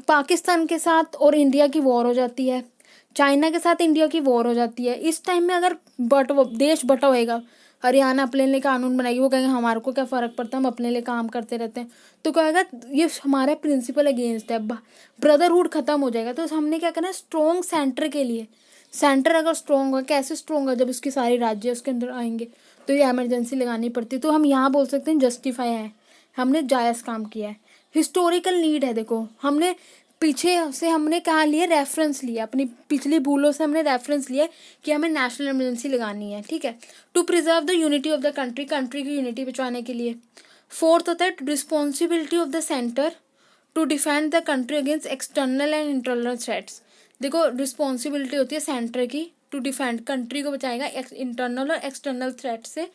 [SPEAKER 1] पाकिस्तान के साथ और इंडिया की वॉर हो जाती है, चाइना के साथ इंडिया की वॉर हो जाती है। इस टाइम में अगर देश बटा होएगा, हरियाणा अपने लिए कानून बनाएगी, वो कहेंगे हमारे को क्या फ़र्क पड़ता है, हम अपने लिए काम करते रहते हैं, तो कहेगा ये हमारे प्रिंसिपल अगेंस्ट है, ब्रदरहुड खत्म हो जाएगा। तो हमने क्या करना है, स्ट्रॉन्ग सेंटर के लिए, सेंटर अगर स्ट्रॉन्ग होगा, कैसे स्ट्रॉन्ग है, जब उसके सारे राज्य उसके अंदर आएंगे तो ये इमरजेंसी लगानी पड़ती है। तो हम यहाँ बोल सकते हैं जस्टिफाई है, हमने जायज़ काम किया है। हिस्टोरिकल नीड है, देखो हमने पीछे से हमने कहा लिया, रेफरेंस लिया, अपनी पिछली भूलों से हमने रेफरेंस लिया कि हमें नेशनल इमरजेंसी लगानी है, ठीक है। To preserve the unity of the country, country की यूनिटी बचाने के लिए। फोर्थ होता है responsibility of the centre to defend the country against external and internal threats. देखो रिस्पॉन्सिबिलिटी होती है सेंटर की, टू डिफेंड, कंट्री को बचाएगा इंटरनल और एक्सटर्नल थ्रेट से।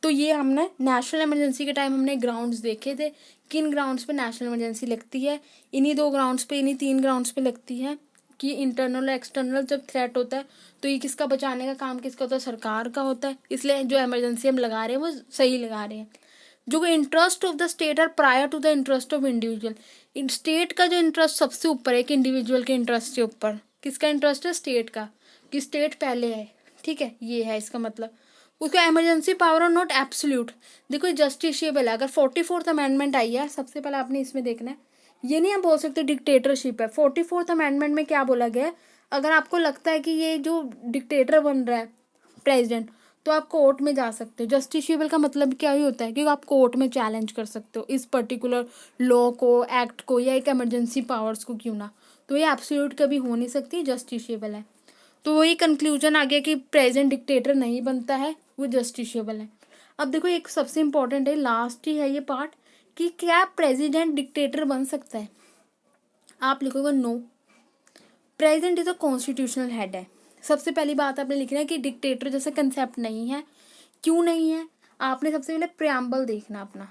[SPEAKER 1] तो ये हमने नेशनल इमरजेंसी के टाइम हमने ग्राउंड्स देखे थे, किन ग्राउंड्स पे नेशनल इमरजेंसी लगती है, इन्हीं 2 ग्राउंड्स पे, इन्हीं 3 ग्राउंड्स पे लगती है कि इंटरनल और एक्सटर्नल जब थ्रेट होता है तो ये किसका बचाने का काम किसका होता है, सरकार का होता है। इसलिए जो इमरजेंसी हम लगा रहे हैं वो सही लगा रहे हैं। जो interest of the state are prior to the interest of individual, state का जो इंटरेस्ट सबसे ऊपर है, एक इंडिविजुअल के इंटरेस्ट से ऊपर किसका इंटरेस्ट है, स्टेट का, कि स्टेट पहले है, ठीक है, ये है इसका मतलब। उसका इमरजेंसी पावर और नॉट एब्सोल्यूट, देखो जस्टिशिएबल है। अगर 44th अमेंडमेंट आई है, सबसे पहले आपने इसमें देखना है, ये नहीं आप बोल सकते डिक्टेटरशिप है। 44th अमेंडमेंट में क्या बोला गया है, अगर आपको लगता है कि ये जो डिक्टेटर बन रहा है प्रेसिडेंट, तो आप कोर्ट में जा सकते हो। जस्टिशिएबल का मतलब क्या ही होता है कि आप कोर्ट में चैलेंज कर सकते हो इस पर्टिकुलर लॉ को, एक्ट को, या एक इमरजेंसी पावर्स को क्यों ना। तो ये एब्सोल्यूट कभी हो नहीं सकती, जस्टिशिएबल है। तो वही कंक्लूजन आ गया कि प्रेजेंट डिक्टेटर नहीं बनता है, वो जस्टिशिएबल है। अब देखो एक सबसे इम्पोर्टेंट है, लास्ट ही है ये पार्ट, कि क्या प्रेसिडेंट डिक्टेटर बन सकता है। आप लिखोगे no, president is a constitutional head है। सबसे पहली बात आपने लिखना है कि डिक्टेटर जैसा कंसेप्ट नहीं है। क्यों नहीं है, आपने सबसे पहले प्रियम्बल देखना अपना।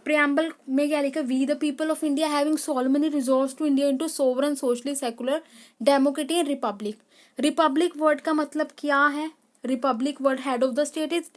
[SPEAKER 1] प्रियम्बल में क्या लिखा, we the people of India having solemnly resolved to India into sovereign socially secular democratic and republic. Republic word का मतलब क्या है, republic word head of the state is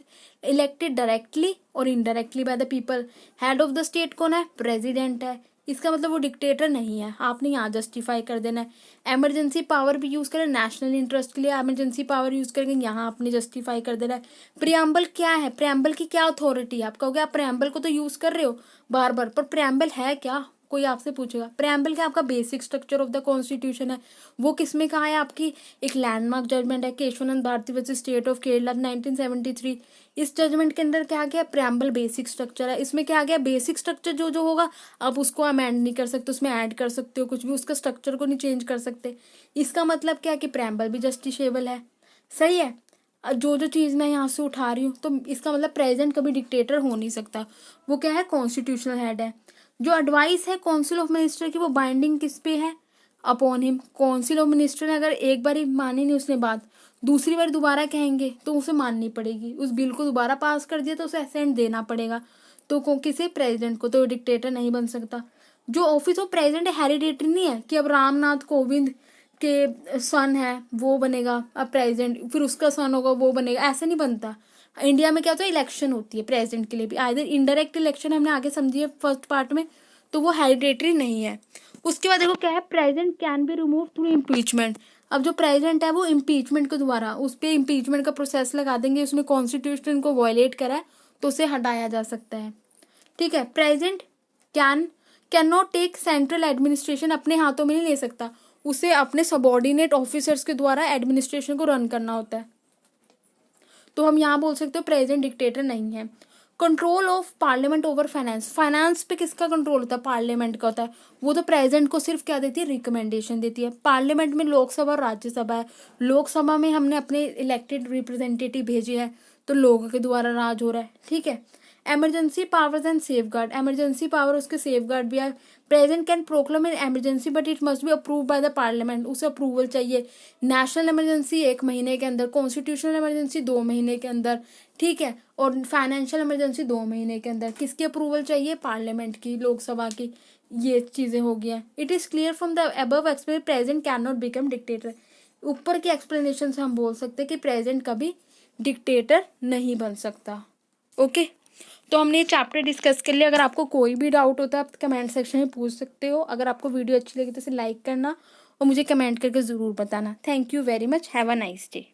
[SPEAKER 1] elected directly or indirectly by the people. Head of the state कौन है, president है, इसका मतलब वो डिक्टेटर नहीं है। आपने यहाँ जस्टिफाई कर देना है। इमरजेंसी पावर भी यूज करें नेशनल इंटरेस्ट के लिए, इमरजेंसी पावर यूज करके यहाँ आपने जस्टिफाई कर देना है। प्रियम्बल क्या है, प्रियम्बल की क्या अथॉरिटी है, आप कहोगे आप प्रियम्बल को तो यूज कर रहे हो बार बार, पर प्रियम्बल है क्या, कोई आपसे पूछेगा। प्रियम्बल क्या, आपका basic structure of the constitution है। वो किसमें कहा है, आपकी एक लैंडमार्क जजमेंट है, Kesavananda Bharati versus state of Kerala 1973। इस जजमेंट के अंदर क्या गया, प्रियम्बल बेसिक स्ट्रक्चर है। इसमें क्या गया, बेसिक स्ट्रक्चर जो जो होगा आप उसको अमेंड नहीं कर सकते, उसमें ऐड कर सकते हो कुछ भी, उसका स्ट्रक्चर को नहीं चेंज कर सकते। इसका मतलब क्या है कि प्रियम्बल भी जस्टिसेबल है, सही है। जो जो चीज़ मैं यहाँ से उठा रही हूँ, तो इसका मतलब प्रेसिडेंट कभी डिक्टेटर हो नहीं सकता। वो क्या है, कॉन्स्टिट्यूशनल हेड है। जो एडवाइस है काउंसिल ऑफ मिनिस्टर की, वो बाइंडिंग किस पे है, upon him. Council of minister ने अगर एक बार ही मानी नहीं उसने बात, दूसरी बार दोबारा कहेंगे तो उसे माननी पड़ेगी। उस बिल को दोबारा पास कर दिया तो उसे असेंट देना पड़ेगा। तो किसे, प्रेसिडेंट को। तो डिक्टेटर नहीं बन सकता। जो ऑफिस ऑफ प्रेसिडेंट हेरिडेटरी नहीं है कि अब रामनाथ कोविंद के सन है वो बनेगा अब प्रेसिडेंट, फिर उसका सन होगा वो बनेगा, ऐसा नहीं बनता। इंडिया में क्या होता है, इलेक्शन होती है प्रेसिडेंट के लिए भी, आइदर इनडायरेक्ट इलेक्शन हमने आगे समझी है फर्स्ट पार्ट में, तो वो हेरिडेटरी नहीं है। उसके बाद देखो क्या है, president can be remove through impeachment. अब जो प्रेसिडेंट है वो इम्पीचमेंट के द्वारा, उस पर इम्पीचमेंट का प्रोसेस लगा देंगे, उसने कॉन्स्टिट्यूशन को वायलेट करा है तो उसे हटाया जा सकता है। ठीक है, president can not take central administration, अपने हाथों में नहीं ले सकता, उसे अपने सबॉर्डिनेट ऑफिसर्स के द्वारा एडमिनिस्ट्रेशन को रन करना होता है। तो हम यहाँ बोल सकते हो प्रेसिडेंट डिक्टेटर नहीं है। Control of parliament over finance, finance पे किसका कंट्रोल होता है, पार्लियामेंट का होता है। वो तो प्रेसिडेंट को सिर्फ क्या देती है, रिकमेंडेशन देती है। पार्लियामेंट में लोकसभा और राज्यसभा है, लोकसभा में हमने अपने इलेक्टेड रिप्रेजेंटेटिव भेजे हैं तो लोगों के द्वारा राज हो रहा है। ठीक है, emergency powers and safe guard, emergency power उसके सेफ गार्ड भी है। President can proclaim N emergency but it must be approve by the parliament, उसे अप्रूवल चाहिए। नेशनल इमरजेंसी 1 महीने के अंदर, कॉन्स्टिट्यूशनल इमरजेंसी 2 महीने के अंदर। ठीक है, और फाइनेंशियल इमरजेंसी 2 महीने के अंदर। किसकी अप्रूवल चाहिए, पार्लियामेंट की, लोकसभा की। ये चीज़ें हो गई हैं। It is clear from the above explain president can not become dictator. ऊपर की एक्सप्लेनेशन से हम बोल सकते हैं कि प्रेसिडेंट कभी डिक्टेटर नहीं बन सकता। ओके, तो हमने ये चैप्टर डिस्कस कर लिया। अगर आपको कोई भी डाउट होता है आप कमेंट सेक्शन में पूछ सकते हो। अगर आपको वीडियो अच्छी लगी तो इसे लाइक करना और मुझे कमेंट करके ज़रूर बताना। Thank you very much, have a nice day.